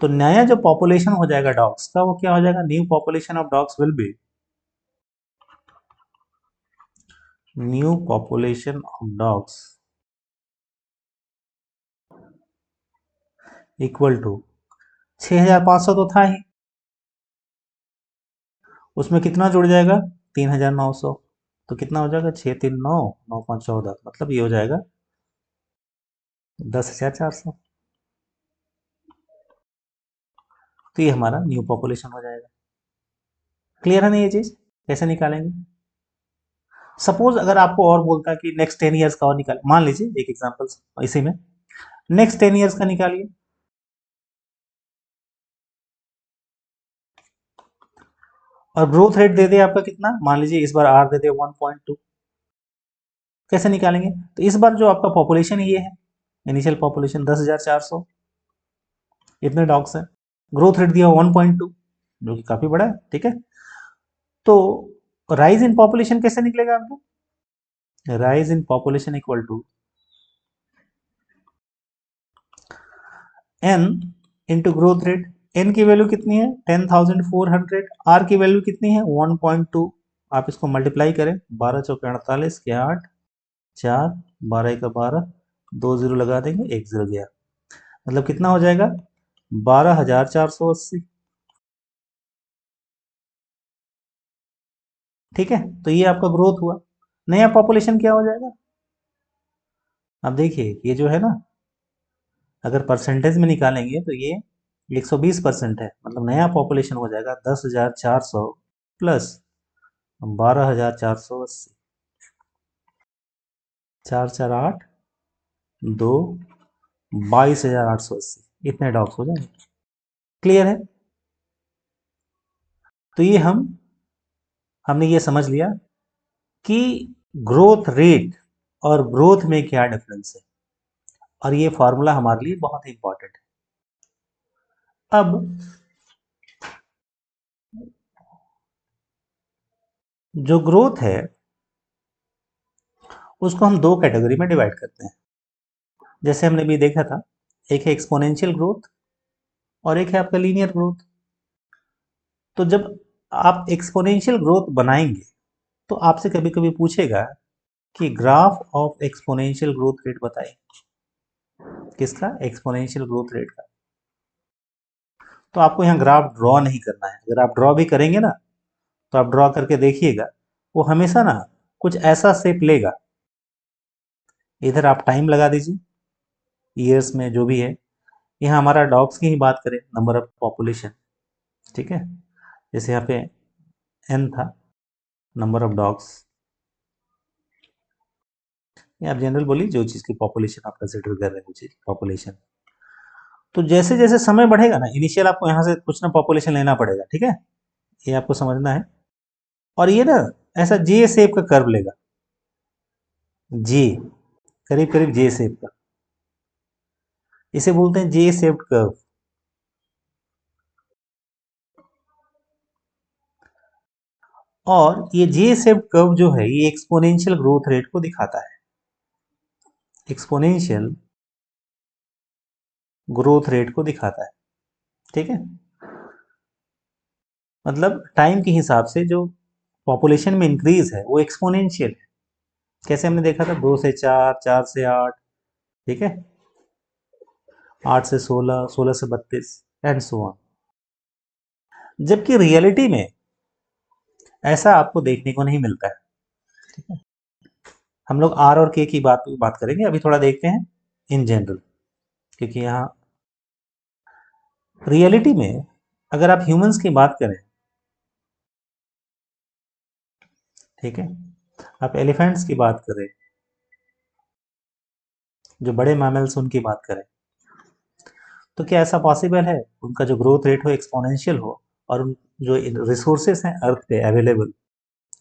S1: तो नया जो पॉपुलेशन हो जाएगा डॉग्स का, वो क्या हो जाएगा? New population of dogs will be, new population of dogs equal to 6500 तो था ही, उसमें कितना जुड़ जाएगा? 3900। तो कितना हो जाएगा? 6 3 9, 9 5 14, मतलब ये हो जाएगा 10,400। तो ये हमारा न्यू पॉपुलेशन हो जाएगा। क्लियर है ना ये चीज? कैसे निकालेंगे? सपोज अगर आपको और बोलता है कि नेक्स्ट 10 ईयर्स का और निकाल, मान लीजिए एक एग्जांपल इसी में, नेक्स्ट 10 ईयर्स का निकालिए। और ग्रोथ रेट दे दे आपका कितना, मान लीजिए इस बार आर दे दे 1.2। कैसे निकालेंगे? तो इस बार जो आपका पॉपुलेशन ये है, इनिशियल पॉपुलेशन 10,400, इतने डॉग्स हैं। ग्रोथ रेट दिया 1.2, जो कि काफी बड़ा है। ठीक है, तो राइज इन पॉपुलेशन कैसे निकलेगा आपको? Rise in population equal to N into growth rate. N की वैल्यू कितनी है? 10,400। आर की वैल्यू कितनी है? 1.2। आप इसको मल्टीप्लाई करें, 12 चौके 48 के 8, 4, 12 का 12, 2 जीरो लगा देंगे, 1 जीरो गया, मतलब कितना हो जाएगा? 12,480। ठीक है, तो ये आपका ग्रोथ हुआ। नया पॉपुलेशन क्या हो जाएगा? अब देखिए, ये जो है ना, अगर परसेंटेज में निकालेंगे तो ये 120% है, मतलब नया पॉपुलेशन हो जाएगा 10,400 प्लस 12,480, 4 4 8 2, 22,880, इतने डॉग्स हो जाएंगे। क्लियर है? तो ये हमने ये समझ लिया कि ग्रोथ रेट और ग्रोथ में क्या डिफरेंस है, और ये फॉर्मूला हमारे लिए बहुत ही इंपॉर्टेंट है। अब जो ग्रोथ है, उसको हम दो कैटेगरी में डिवाइड करते हैं, जैसे हमने भी देखा था। एक है एक्सपोनेंशियल ग्रोथ और एक है आपका लीनियर ग्रोथ। तो जब आप एक्सपोनेंशियल ग्रोथ बनाएंगे, तो आपसे कभी कभी पूछेगा कि graph of exponential growth rate बताइए। किसका? एक्सपोनेंशियल ग्रोथ रेट का। तो आपको यहाँ ग्राफ ड्रॉ नहीं करना है। अगर आप ड्रॉ भी करेंगे ना, तो आप ड्रॉ करके देखिएगा, वो हमेशा ना कुछ ऐसा शेप लेगा। इधर आप टाइम लगा दीजिए, ईयर्स में जो भी है। यहाँ हमारा डॉग्स की ही बात करें, नंबर ऑफ पॉपुलेशन। ठीक है, जैसे यहाँ पे एन था, नंबर ऑफ डॉग्स, या आप जनरल बोलिए, जो चीज़ की पॉपुलेशन आप कंसिडर कर रहे हैं, वो चीज़ पॉपुलेशन। तो जैसे जैसे समय बढ़ेगा ना, इनिशियल आपको यहाँ से कुछ ना पॉपुलेशन लेना पड़ेगा। ठीक है, ये आपको समझना है। और ये ना ऐसा जे शेप का कर्व लेगा, जे, करीब करीब जे शेप का, इसे बोलते हैं जे शेप्ड कर्व। और ये जे शेप्ड कर्व जो है, ये एक्सपोनेंशियल ग्रोथ रेट को दिखाता है। एक्सपोनेंशियल ग्रोथ रेट को दिखाता है। ठीक है, मतलब टाइम के हिसाब से जो पॉपुलेशन में इंक्रीज है, वो एक्सपोनेंशियल है। कैसे हमने देखा था, 2 से 4, 4 से 8, ठीक है, 8 से 16, 16 से 32 एंड सो ऑन। जबकि रियलिटी में ऐसा आपको देखने को नहीं मिलता है। ठीक है, हम लोग आर और के की बात करेंगे, अभी थोड़ा देखते हैं इन जनरल, क्योंकि यहाँ रियलिटी में अगर आप ह्यूमंस की बात करें, ठीक है, आप एलिफेंट्स की बात करें, जो बड़े मैमल्स उनकी बात करें, तो क्या ऐसा पॉसिबल है उनका जो ग्रोथ रेट हो एक्सपोनेंशियल हो और जो रिसोर्सेस हैं अर्थ पे अवेलेबल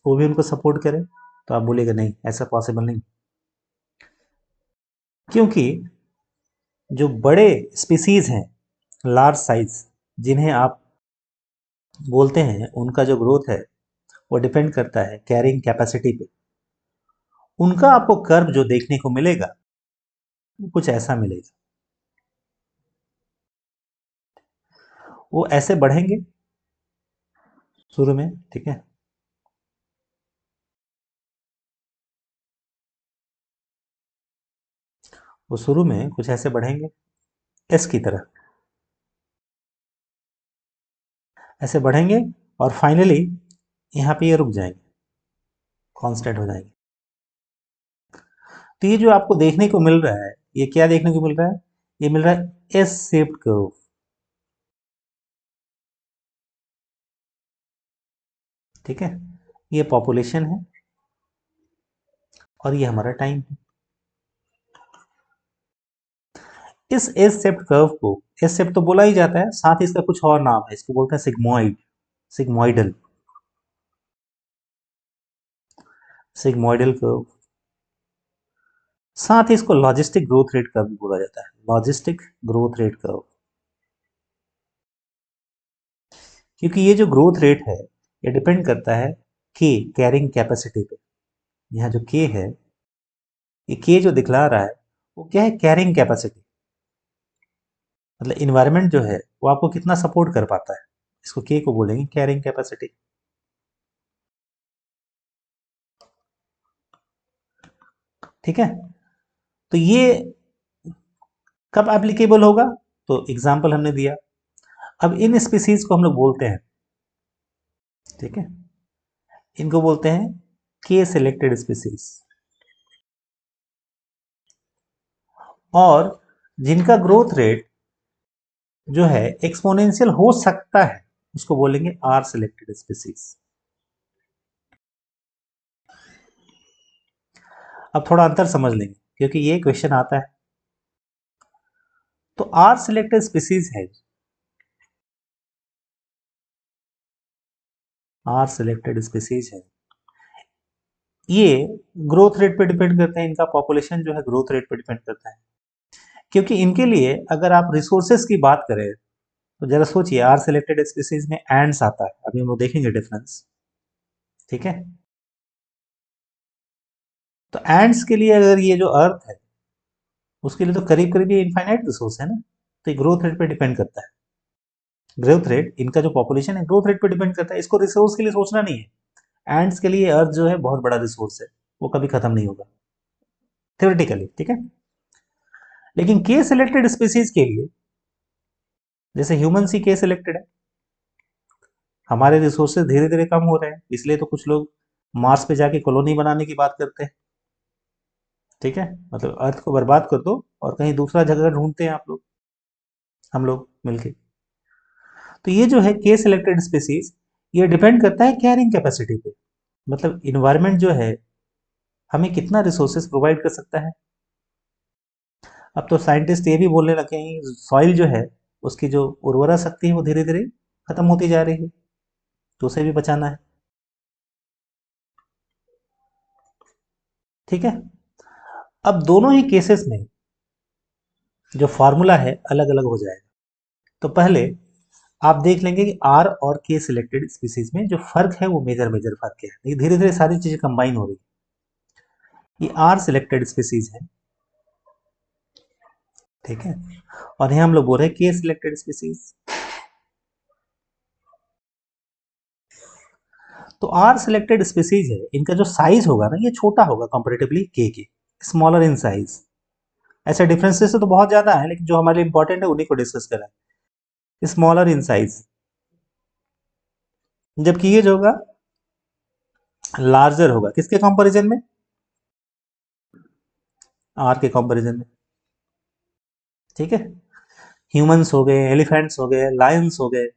S1: वो भी उनको सपोर्ट करे? तो आप बोलेगा नहीं, ऐसा पॉसिबल नहीं, क्योंकि जो बड़े स्पीसीज हैं लार्ज साइज जिन्हें आप बोलते हैं, उनका जो ग्रोथ है वो डिपेंड करता है कैरिंग कैपेसिटी पे। उनका आपको कर्व जो देखने को मिलेगा वो कुछ ऐसा मिलेगा, वो ऐसे बढ़ेंगे शुरू में, ठीक है, वो शुरू में कुछ ऐसे बढ़ेंगे एस की तरह, ऐसे बढ़ेंगे और फाइनली यहाँ पे ये रुक जाएंगे, कांस्टेंट हो जाएंगे। तो ये जो आपको देखने को मिल रहा है, ये क्या देखने को मिल रहा है? ये मिल रहा है एस शेप्ड कर्व, ठीक है। ये पॉपुलेशन है और ये हमारा टाइम है। इस एस शेप्ड कर्व को, एस शेप तो बोला ही जाता है, साथ ही इसका कुछ और नाम है, इसको बोलते हैं सिग्मोइड, सिग्मोइडल, सिग्मोइडल कर्व। साथ ही इसको लॉजिस्टिक ग्रोथ रेट कर्व भी बोला जाता है, लॉजिस्टिक ग्रोथ रेट कर्व, क्योंकि ये जो ग्रोथ रेट है ये डिपेंड करता है के कैरिंग कैपेसिटी पे। यहाँ जो के है, ये के जो दिखला रहा है वो क्या है? कैरिंग कैपेसिटी, मतलब इन्वायरमेंट जो है वो आपको कितना सपोर्ट कर पाता है, इसको के को बोलेंगे कैरिंग कैपेसिटी, ठीक है। तो ये कब एप्लीकेबल होगा? तो एग्जाम्पल हमने दिया। अब इन स्पीसीज को हम लोग बोलते हैं, ठीक है, इनको बोलते हैं के सिलेक्टेड स्पीसीज, और जिनका ग्रोथ रेट जो है एक्सपोनेंशियल हो सकता है उसको बोलेंगे आर सिलेक्टेड स्पीसीज। अब थोड़ा अंतर समझ लेंगे क्योंकि ये क्वेश्चन आता है। तो आर सिलेक्टेड स्पीसीज है, आर सिलेक्टेड स्पीसीज है, ये ग्रोथ रेट पे डिपेंड करते हैं, इनका पॉपुलेशन जो है ग्रोथ रेट पे डिपेंड करता है, क्योंकि इनके लिए अगर आप रिसोर्सेस की बात करें तो जरा सोचिए, आर सिलेक्टेड स्पीसीज में एंड्स आता है, अभी हम लोग देखेंगे डिफरेंस, ठीक है। तो एंड्स के लिए अगर ये जो अर्थ है उसके लिए तो करीब करीब ये इनफाइनाइट रिसोर्स है ना, तो ये ग्रोथ रेट पे डिपेंड करता है। ग्रोथ रेट, इनका जो पॉपुलेशन है ग्रोथ रेट पे डिपेंड करता है, इसको रिसोर्स के लिए सोचना नहीं है। एंड्स के लिए अर्थ जो है बहुत बड़ा रिसोर्स है, वो कभी खत्म नहीं होगा थ्योरेटिकली, ठीक है। लेकिन के सिलेक्टेड स्पीसीज के लिए, जैसे ह्यूमन ही के सिलेक्टेड है, हमारे रिसोर्सेज धीरे धीरे कम हो रहे हैं, इसलिए तो कुछ लोग मार्स पे जाके कॉलोनी बनाने की बात करते हैं, ठीक है, मतलब अर्थ को बर्बाद कर दो और कहीं दूसरा जगह ढूंढते हैं आप लोग, हम लोग मिलके। तो ये जो है के सिलेक्टेड स्पीसीज, ये डिपेंड करता है कैरिंग कैपेसिटी पे, मतलब इन्वायरमेंट जो है हमें कितना रिसोर्सेज प्रोवाइड कर सकता है। अब तो साइंटिस्ट ये भी बोलने लगे हैं सॉइल जो है उसकी जो उर्वरा शक्ति है वो धीरे धीरे खत्म होती जा रही है, तो उसे भी बचाना है, ठीक है। अब दोनों ही केसेस में जो फार्मूला है अलग अलग हो जाएगा। तो पहले आप देख लेंगे कि आर और के सिलेक्टेड स्पीसीज में जो फर्क है वो मेजर मेजर फर्क है, ये धीरे धीरे सारी चीजें कंबाइन हो रही है। ये आर सिलेक्टेड स्पीसीज है, ठीक है, और यहाँ हम लोग बोल रहे हैं के सिलेक्टेड स्पीसीज। तो आर सिलेक्टेड स्पीसीज है, इनका जो साइज होगा ना ये छोटा होगा कंपेरेटिवली के, स्मॉलर इन साइज। ऐसे डिफरेंसेस तो बहुत ज्यादा है, लेकिन जो हमारे लिए इंपॉर्टेंट है उन्हीं को डिस्कस करें, स्मॉलर इन साइज, जबकि ये जो होगा लार्जर होगा किसके कंपैरिजन में? आर के कंपैरिजन में। ठीक है, ह्यूमंस हो गए, एलिफेंट्स हो गए, लायंस हो गए,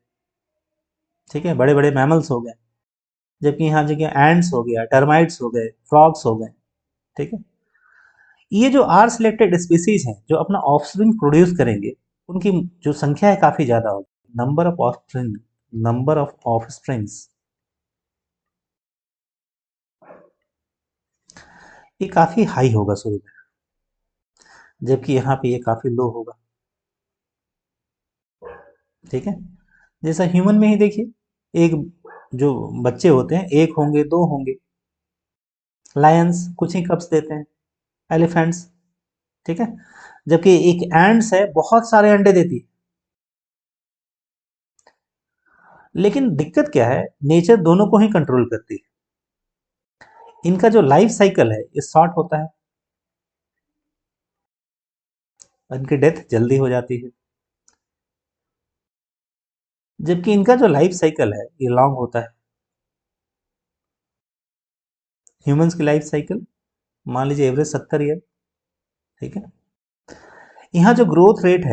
S1: ठीक है, बड़े बड़े मैमल्स हो गए। जबकि यहाँ जगह एंड्स हो गया, टर्माइट्स हो गए, फ्रॉग्स हो गए, ठीक है। ये जो आर सिलेक्टेड स्पीसीज हैं जो अपना ऑफस्प्रिंग प्रोड्यूस करेंगे, उनकी जो संख्या है काफी ज्यादा होगी। नंबर ऑफ ऑफस्प्रिंग्स, ये काफी हाई होगा शुरू में, जबकि यहाँ पे ये काफी लो होगा, ठीक है। जैसा ह्यूमन में ही देखिए, एक जो बच्चे होते हैं, एक होंगे, दो होंगे। लायंस कुछ ही कप्स देते हैं, एलिफेंट्स, ठीक है। जबकि एक एंड्स है, बहुत सारे अंडे देती है। लेकिन दिक्कत क्या है, नेचर दोनों को ही कंट्रोल करती है। इनका जो लाइफ साइकिल है ये शॉर्ट होता है, इनकी डेथ जल्दी हो जाती है। जबकि इनका जो लाइफ साइकिल है ये लॉन्ग होता है। ह्यूमंस की लाइफ साइकिल मान लीजिए एवरेज 70 ईयर, ठीक है। यहाँ जो growth rate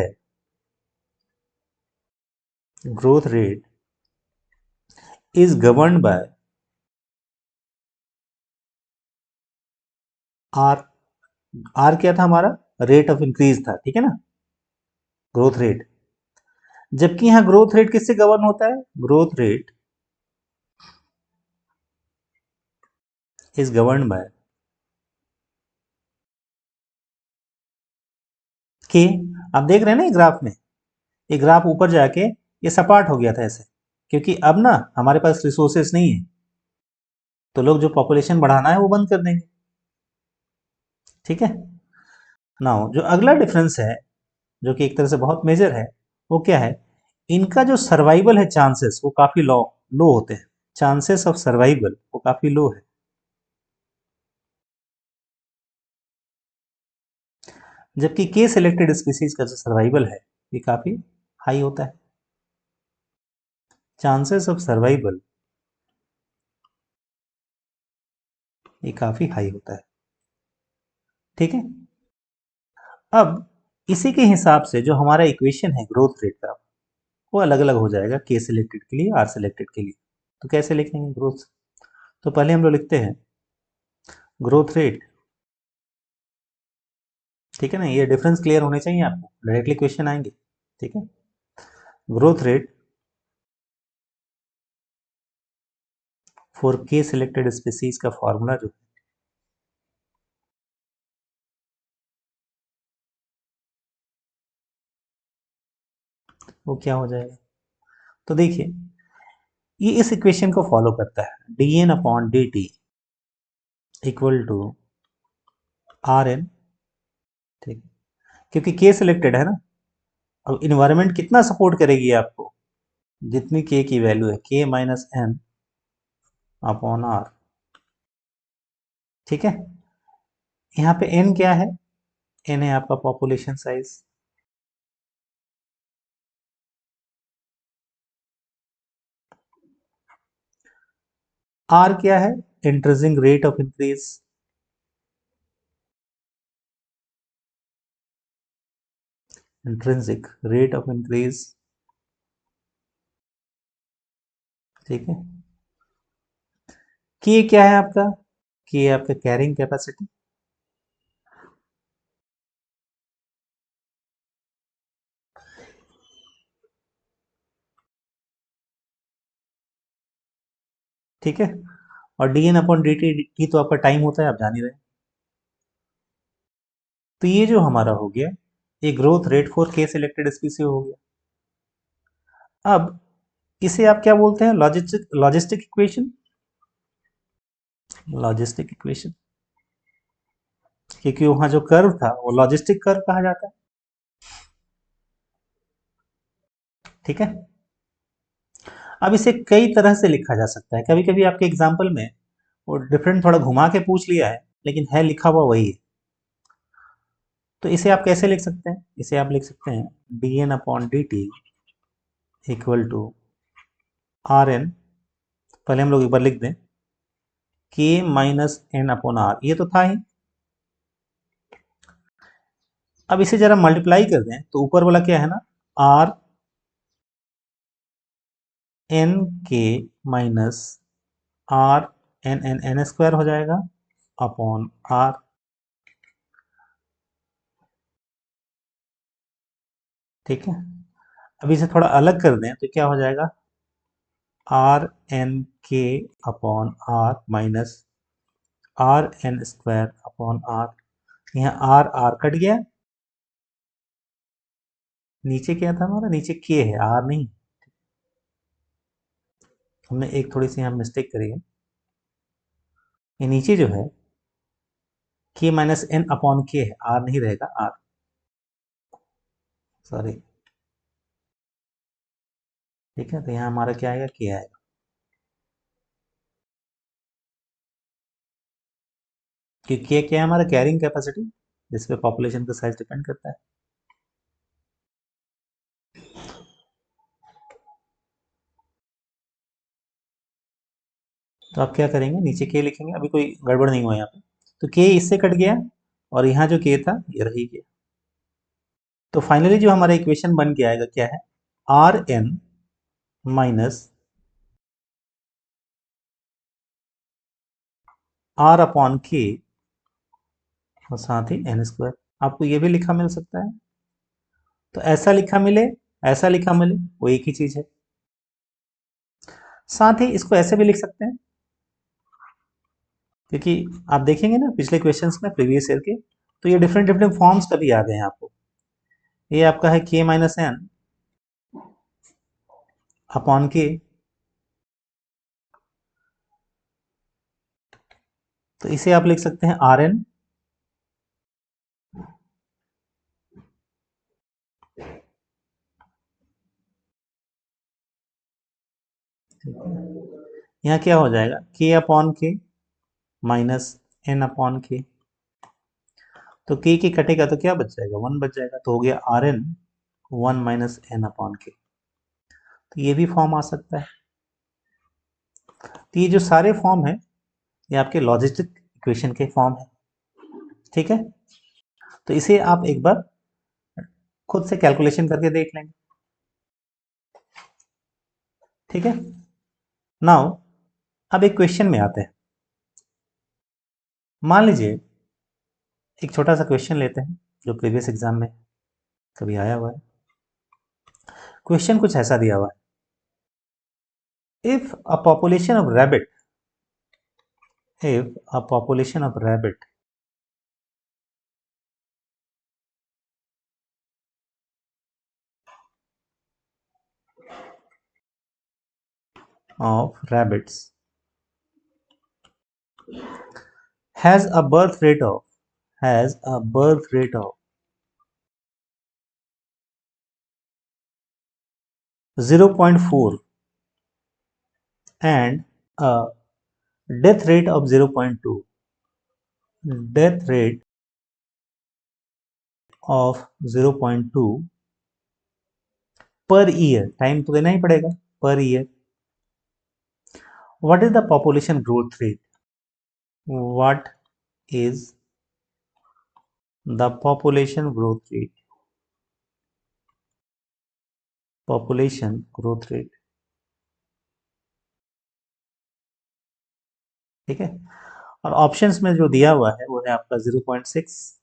S1: is governed by R. R क्या था हमारा, रेट ऑफ इंक्रीज था, ठीक है ना, ग्रोथ रेट। जबकि यहाँ ग्रोथ रेट किससे गवर्न होता है, growth rate is governed bye के। आप देख रहे हैं ना ये ग्राफ में, ये ग्राफ ऊपर जाके ये सपाट हो गया था ऐसे, क्योंकि अब ना हमारे पास रिसोर्सेस नहीं है, तो लोग जो पॉपुलेशन बढ़ाना है वो बंद कर देंगे, ठीक है। नाउ जो अगला डिफरेंस है, जो कि एक तरह से बहुत मेजर है, वो क्या है, इनका जो सर्वाइवल है चांसेस वो काफी लो लो होते हैं। चांसेस ऑफ सर्वाइवल वो काफी लो है। जबकि के सिलेक्टेड स्पीसीज का जो सर्वाइवल है ये काफी हाई होता है। चांसेस ऑफ सर्वाइवल ये काफी हाई होता है, ठीक है। अब इसी के हिसाब से जो हमारा इक्वेशन है ग्रोथ रेट का, वो अलग अलग हो जाएगा के सिलेक्टेड के लिए, आर सिलेक्टेड के लिए। तो कैसे लिखेंगे ग्रोथ, तो पहले हम लोग लिखते हैं ग्रोथ रेट, ठीक है ना। ये डिफरेंस क्लियर होने चाहिए आपको, डायरेक्टली क्वेश्चन आएंगे, ठीक है। ग्रोथ रेट फॉर के सिलेक्टेड स्पीसीज का फॉर्मूला जो वो क्या हो जाएगा, तो देखिए ये इस इक्वेशन को फॉलो करता है, D N upon D T equal to R N, ठीक है। क्योंकि के सिलेक्टेड है ना, अब इन्वायरमेंट कितना सपोर्ट करेगी आपको, जितनी के की वैल्यू है, के माइनस एन अपॉन आर, ठीक है। यहाँ पे एन क्या है, एन है आपका पॉपुलेशन साइज, आर क्या है, increasing rate of increase, intrinsic rate of increase, ठीक है। के क्या है आपका, के आपका कैरिंग कैपेसिटी, ठीक है। और D N upon D T तो आपका टाइम होता है, आप जान ही रहे हैं। तो ये जो हमारा हो गया, ये ग्रोथ रेट फॉर के सिलेक्टेड स्पीसी हो गया। अब इसे आप क्या बोलते हैं, लॉजिस्टिक इक्वेशन, लॉजिस्टिक इक्वेशन, क्योंकि वहां जो कर्व था वो लॉजिस्टिक कर्व कहा जाता है, ठीक है। अब इसे कई तरह से लिखा जा सकता है, कभी कभी आपके एग्जाम्पल में वो डिफरेंट थोड़ा घुमा के पूछ लिया है, लेकिन है लिखा हुआ वही है। तो इसे आप कैसे लिख सकते हैं, इसे आप लिख सकते हैं D N upon D T equal to R N, पहले हम लोग एक बार लिख दें, के माइनस एन अपॉन आर, ये तो था ही। अब इसे जरा मल्टीप्लाई कर दें तो ऊपर वाला क्या है ना, R N K minus R N N N square हो जाएगा अपॉन आर। ठीक है, अब इसे थोड़ा अलग कर दें तो क्या हो जाएगा, R N K upon R minus R N square upon R. यहाँ आर आर कट गया, नीचे क्या था हमारा, नीचे के है, आर नहीं। हमने एक थोड़ी सी यहाँ मिस्टेक करी है, ये नीचे जो है के माइनस एन अपॉन के है, आर नहीं रहेगा, आर, सॉरी। ठीक है, तो यहाँ हमारा क्या आएगा, के आएगा। क्योंकि के क्या है हमारा, कैरिंग कैपेसिटी, जिस पे पॉपुलेशन का साइज डिपेंड करता है। तो आप क्या करेंगे, नीचे के लिखेंगे, अभी कोई गड़बड़ नहीं हुआ यहाँ पे। तो के इससे कट गया और यहाँ जो के था ये रही के। तो फाइनली जो हमारा इक्वेशन बन के आएगा क्या है, R N minus R upon K और साथ ही एन स्क्वायर। आपको ये भी लिखा मिल सकता है, तो ऐसा लिखा मिले, ऐसा लिखा मिले, वो एक ही चीज है। साथ ही इसको ऐसे भी लिख सकते हैं, क्योंकि आप देखेंगे ना पिछले क्वेश्चंस में प्रीवियस ईयर के, तो ये डिफरेंट डिफरेंट फॉर्म्स कभी आ गए हैं आपको। ये आपका है के माइनस एन अपॉन के, तो इसे आप लिख सकते हैं आर एन यहाँ क्या हो जाएगा, के अपॉन के माइनस एन अपॉन के। तो के कटेगा तो क्या बच जाएगा, वन बच जाएगा, तो हो गया R N one minus N upon K. तो ये भी फॉर्म आ सकता है। तो ये जो सारे फॉर्म है ये आपके लॉजिस्टिक इक्वेशन के फॉर्म है। ठीक है, तो इसे आप एक बार खुद से कैलकुलेशन करके देख लेंगे। ठीक है, नाउ अब एक क्वेश्चन में आते हैं। मान लीजिए एक छोटा सा क्वेश्चन लेते हैं जो प्रीवियस एग्जाम में कभी आया हुआ है। क्वेश्चन कुछ ऐसा दिया हुआ है, if a population of rabbit, if a population of rabbit of rabbits has a birth rate of 0.4 and a death rate of 0.2, death rate of 0.2 per year, time तो देना ही पड़ेगा, per year. What is the population growth rate? What is the population growth rate? Population growth rate. ठीक है, और options में जो दिया हुआ है वो है आपका 0.6,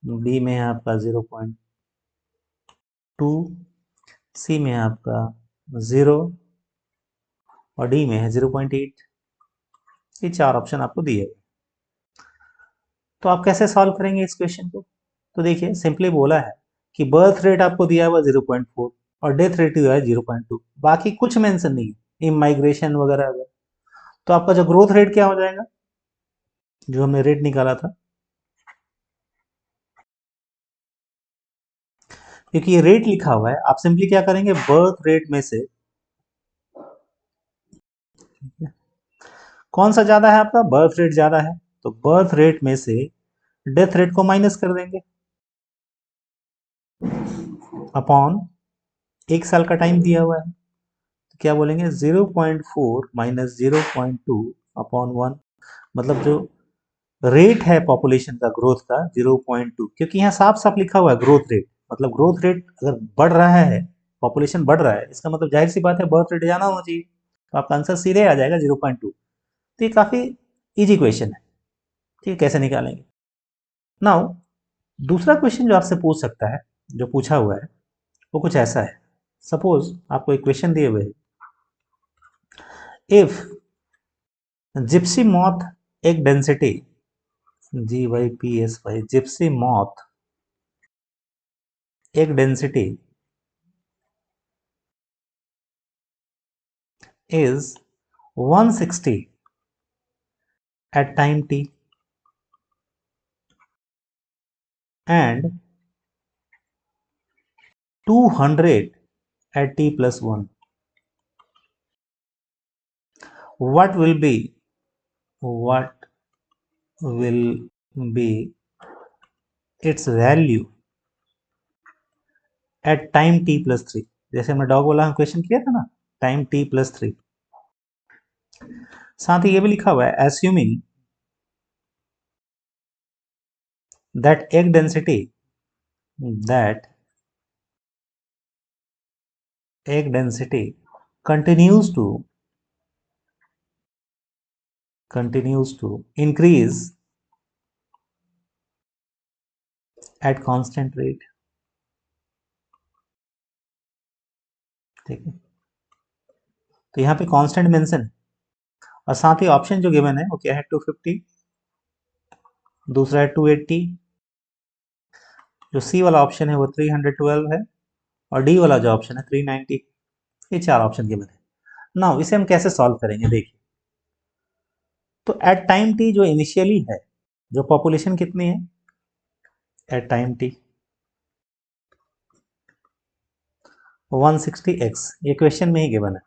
S1: बी में है आपका 0.2, सी में है आपका 0 और डी में है 0.8। ये चार ऑप्शन आपको दिए हुए। तो आप कैसे सॉल्व करेंगे इस क्वेश्चन को, तो देखिए सिंपली बोला है कि बर्थ रेट आपको दिया हुआ 0.4 और डेथ रेट दिया है 0.2, बाकी कुछ मेंशन नहीं है, इमाइग्रेशन वगैरह वगैरह। तो आपका जो ग्रोथ रेट क्या हो जाएगा, जो हमने रेट निकाला था, क्योंकि ये रेट लिखा हुआ है, आप सिंपली क्या करेंगे, बर्थ रेट में से कौन सा ज्यादा है आपका, बर्थ रेट ज्यादा है, तो बर्थ रेट में से डेथ रेट को माइनस कर देंगे अपॉन एक साल का टाइम दिया हुआ है, तो क्या बोलेंगे 0.4 माइनस 0.2 अपॉन 1, मतलब जो रेट है पॉपुलेशन का ग्रोथ का 0.2, क्योंकि यहाँ साफ साफ लिखा हुआ है ग्रोथ रेट, मतलब ग्रोथ रेट अगर बढ़ रहा है, पॉपुलेशन बढ़ रहा है, इसका मतलब जाहिर सी बात है बर्थ रेट जाना होना चाहिए, तो आपका आंसर सीधे आ जाएगा 0.2। तो ये काफ़ी इजी क्वेश्चन है। ठीक है, कैसे निकालेंगे? नाउ दूसरा क्वेश्चन जो आपसे पूछ सकता है, जो पूछा हुआ है, वो कुछ ऐसा है। सपोज आपको एक क्वेश्चन दिए हुए है, इफ जिप्सी मॉथ एक डेंसिटी GYPSY जिप्सी मॉथ एक density is 160 at time t and 200 at t plus 1. What will be its value at time t plus 3? जैसे हमने डॉग वाला क्वेश्चन किया था ना, टाइम t plus 3। साथ ही ये भी लिखा हुआ है assuming that egg density continues to increase at constant rate। ठीक है, तो यहाँ पे कांस्टेंट मेंशन है, और साथ ही ऑप्शन जो गिवन है वो क्या है, 250, दूसरा है 280, जो सी वाला ऑप्शन है वो 312 है, और डी वाला जो ऑप्शन है 390। ये चार ऑप्शन गिवन है। नाउ इसे हम कैसे सॉल्व करेंगे, देखिए। तो एट टाइम टी जो इनिशियली है, जो पॉपुलेशन कितनी है एट टाइम टी, 160x, ये क्वेश्चन में ही गिवन है।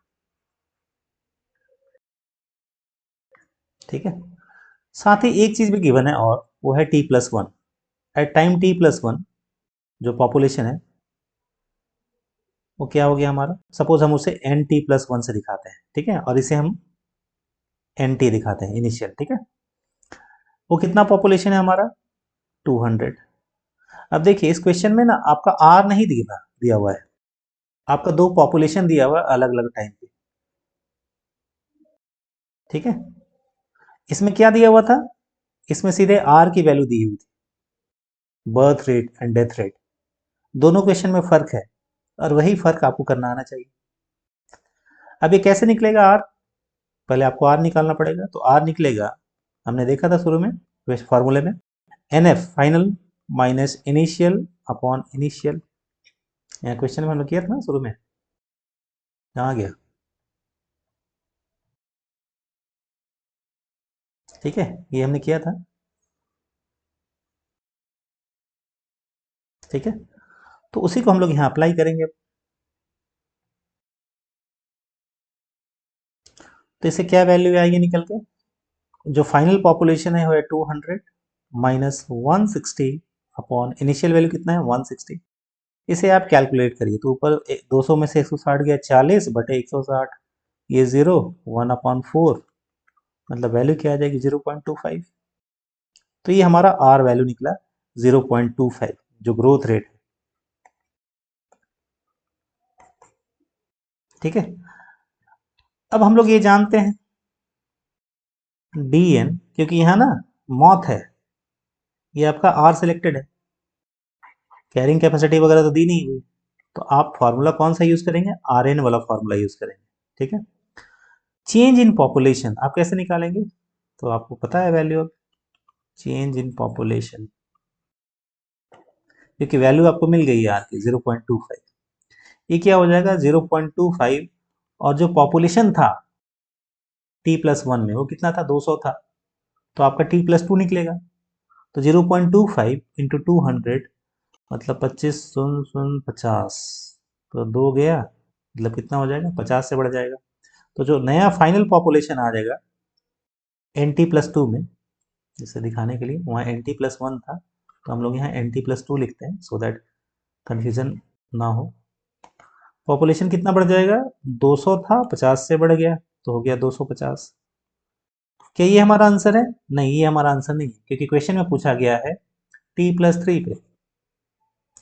S1: ठीक है, साथ ही एक चीज भी गिवन है और वो है t plus 1। At time t plus 1 जो पॉपुलेशन है वो क्या हो गया हमारा, सपोज हम उसे एन टी प्लस 1 से दिखाते हैं, ठीक है, और इसे हम एन टी दिखाते हैं इनिशियल। ठीक है, वो कितना पॉपुलेशन है हमारा, 200। अब देखिए इस क्वेश्चन में ना आपका आर नहीं दिया हुआ है, आपका दो पॉपुलेशन दिया हुआ है अलग अलग टाइम पे। ठीक है, इसमें क्या दिया हुआ था, इसमें सीधे आर की वैल्यू दी हुई थी, birth rate and death rate. दोनों क्वेश्चन में फर्क है, और वही फर्क आपको करना आना चाहिए। अब ये कैसे निकलेगा आर, पहले आपको आर निकालना पड़ेगा। तो आर निकलेगा, हमने देखा था शुरू में फॉर्मूले में, N F final minus initial upon initial. यहाँ क्वेश्चन में हमने किया था ना शुरू में, कहाँ गया, ठीक है, ये हमने किया था। ठीक है, तो उसी को हम लोग यहाँ अप्लाई करेंगे। तो इससे क्या वैल्यू आएगी निकल के, जो फाइनल पॉपुलेशन है वो है 200 माइनस 160 अपॉन इनिशियल वैल्यू कितना है 160। इसे आप कैलकुलेट करिए, तो ऊपर 200 में से 160 गया, 40 बटे 160, ये 0, 1/4, मतलब वैल्यू क्या आ जाएगी 0.25। तो ये हमारा आर वैल्यू निकला 0.25, जो ग्रोथ रेट है। ठीक है, अब हम लोग ये जानते हैं डी एन, क्योंकि यहाँ ना मॉथ है, ये आपका आर सिलेक्टेड है, कैरिंग कैपेसिटी वगैरह तो दी नहीं हुई, तो आप फॉर्मूला कौन सा यूज करेंगे, आर एन वाला फॉर्मूला यूज करेंगे। ठीक है, चेंज इन पॉपुलेशन आप कैसे निकालेंगे, तो आपको पता है value of change in population, क्योंकि वैल्यू आपको मिल गई है आर की 0.25। ये क्या हो जाएगा 0.25, और जो पॉपुलेशन था t प्लस 1 में वो कितना था, 200 था, तो आपका t प्लस 2 निकलेगा। तो 0.25 इंटू 200 मतलब 25 तो 2 गया, मतलब कितना हो जाएगा, 50 से बढ़ जाएगा। तो जो नया फाइनल पॉपुलेशन आ जाएगा एन टी प्लस 2 में, जिसे दिखाने के लिए वहाँ एन टी प्लस 1 था, तो हम लोग यहाँ एन टी प्लस 2 लिखते हैं सो दैट कन्फ्यूजन ना हो। पॉपुलेशन कितना बढ़ जाएगा, 200 था, 50 से बढ़ गया, तो हो गया 250। क्या ये हमारा आंसर है? नहीं, ये हमारा आंसर नहीं है, क्योंकि क्वेश्चन में पूछा गया है t+3 पे।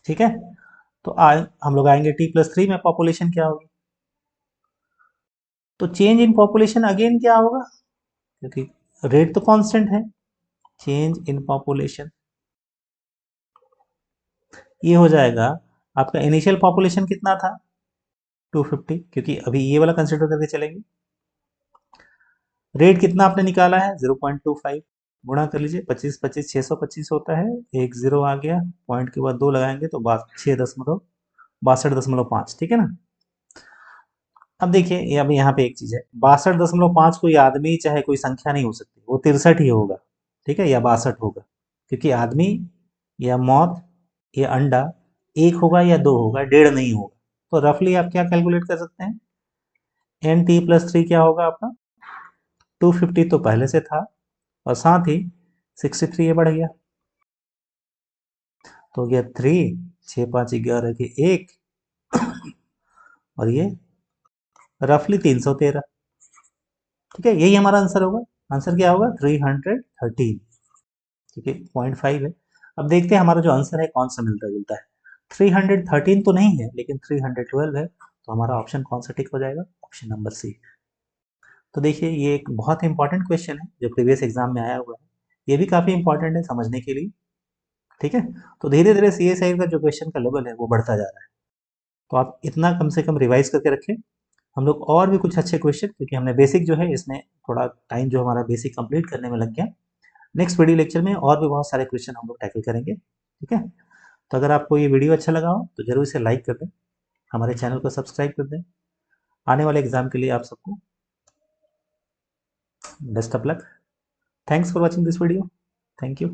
S1: ठीक है, तो हम लोग आएंगे t+3 में पॉपुलेशन क्या होगी। तो चेंज इन पॉपुलेशन अगेन क्या होगा, क्योंकि रेट तो कांस्टेंट है। चेंज इन पॉपुलेशन ये हो जाएगा, आपका इनिशियल पॉपुलेशन कितना था 250, क्योंकि अभी ये वाला कंसिडर करके चलेंगे। रेट कितना आपने निकाला है 0.25, गुणा कर लीजिए 25 25 625 होता है, एक जीरो आ गया, पॉइंट के बाद दो लगाएंगे तो 6.62.5, ठीक है ना। अब देखिए ये अब यहाँ पे एक चीज है, 62.5 कोई आदमी चाहे कोई संख्या नहीं हो सकती, वो 63 ही होगा, ठीक है, या 62 होगा, क्योंकि आदमी या मौत या अंडा एक होगा या दो होगा, डेढ़ नहीं होगा। तो रफली आप क्या कैलकुलेट कर सकते हैं, NT+3 क्या होगा आपका, 250 तो पहले से था, और साथ ही 63 ये बढ़ गया, तो हो गया 3, 6 5 11 के एक, और ये रफली 313। ठीक है, यही हमारा आंसर होगा। आंसर क्या होगा 313। ठीक है, 0.5 है। अब देखते हैं हमारा जो आंसर है कौन सा मिलता जुलता है। 313 तो नहीं है, लेकिन 312 है, तो हमारा ऑप्शन कौन सा टिक हो जाएगा, ऑप्शन नंबर सी। तो देखिए ये एक बहुत इंपॉर्टेंट क्वेश्चन है जो प्रीवियस एग्जाम में आया हुआ है, ये भी काफ़ी इंपॉर्टेंट है समझने के लिए। ठीक है, तो धीरे धीरे CSI का जो क्वेश्चन का लेवल है वो बढ़ता जा रहा है, तो आप इतना कम से कम रिवाइज करके रखें। हम लोग और भी कुछ अच्छे क्वेश्चन, क्योंकि हमने बेसिक जो है इसमें थोड़ा टाइम जो हमारा बेसिक कंप्लीट करने में लग गया, नेक्स्ट वीडियो लेक्चर में और भी बहुत सारे क्वेश्चन हम लोग टैकल करेंगे। ठीक है, तो अगर आपको ये वीडियो अच्छा लगा हो तो ज़रूर इसे लाइक कर दें, हमारे चैनल को सब्सक्राइब कर दें। आने वाले एग्जाम के लिए आप सबको best of luck. Thanks for watching this video. Thank you.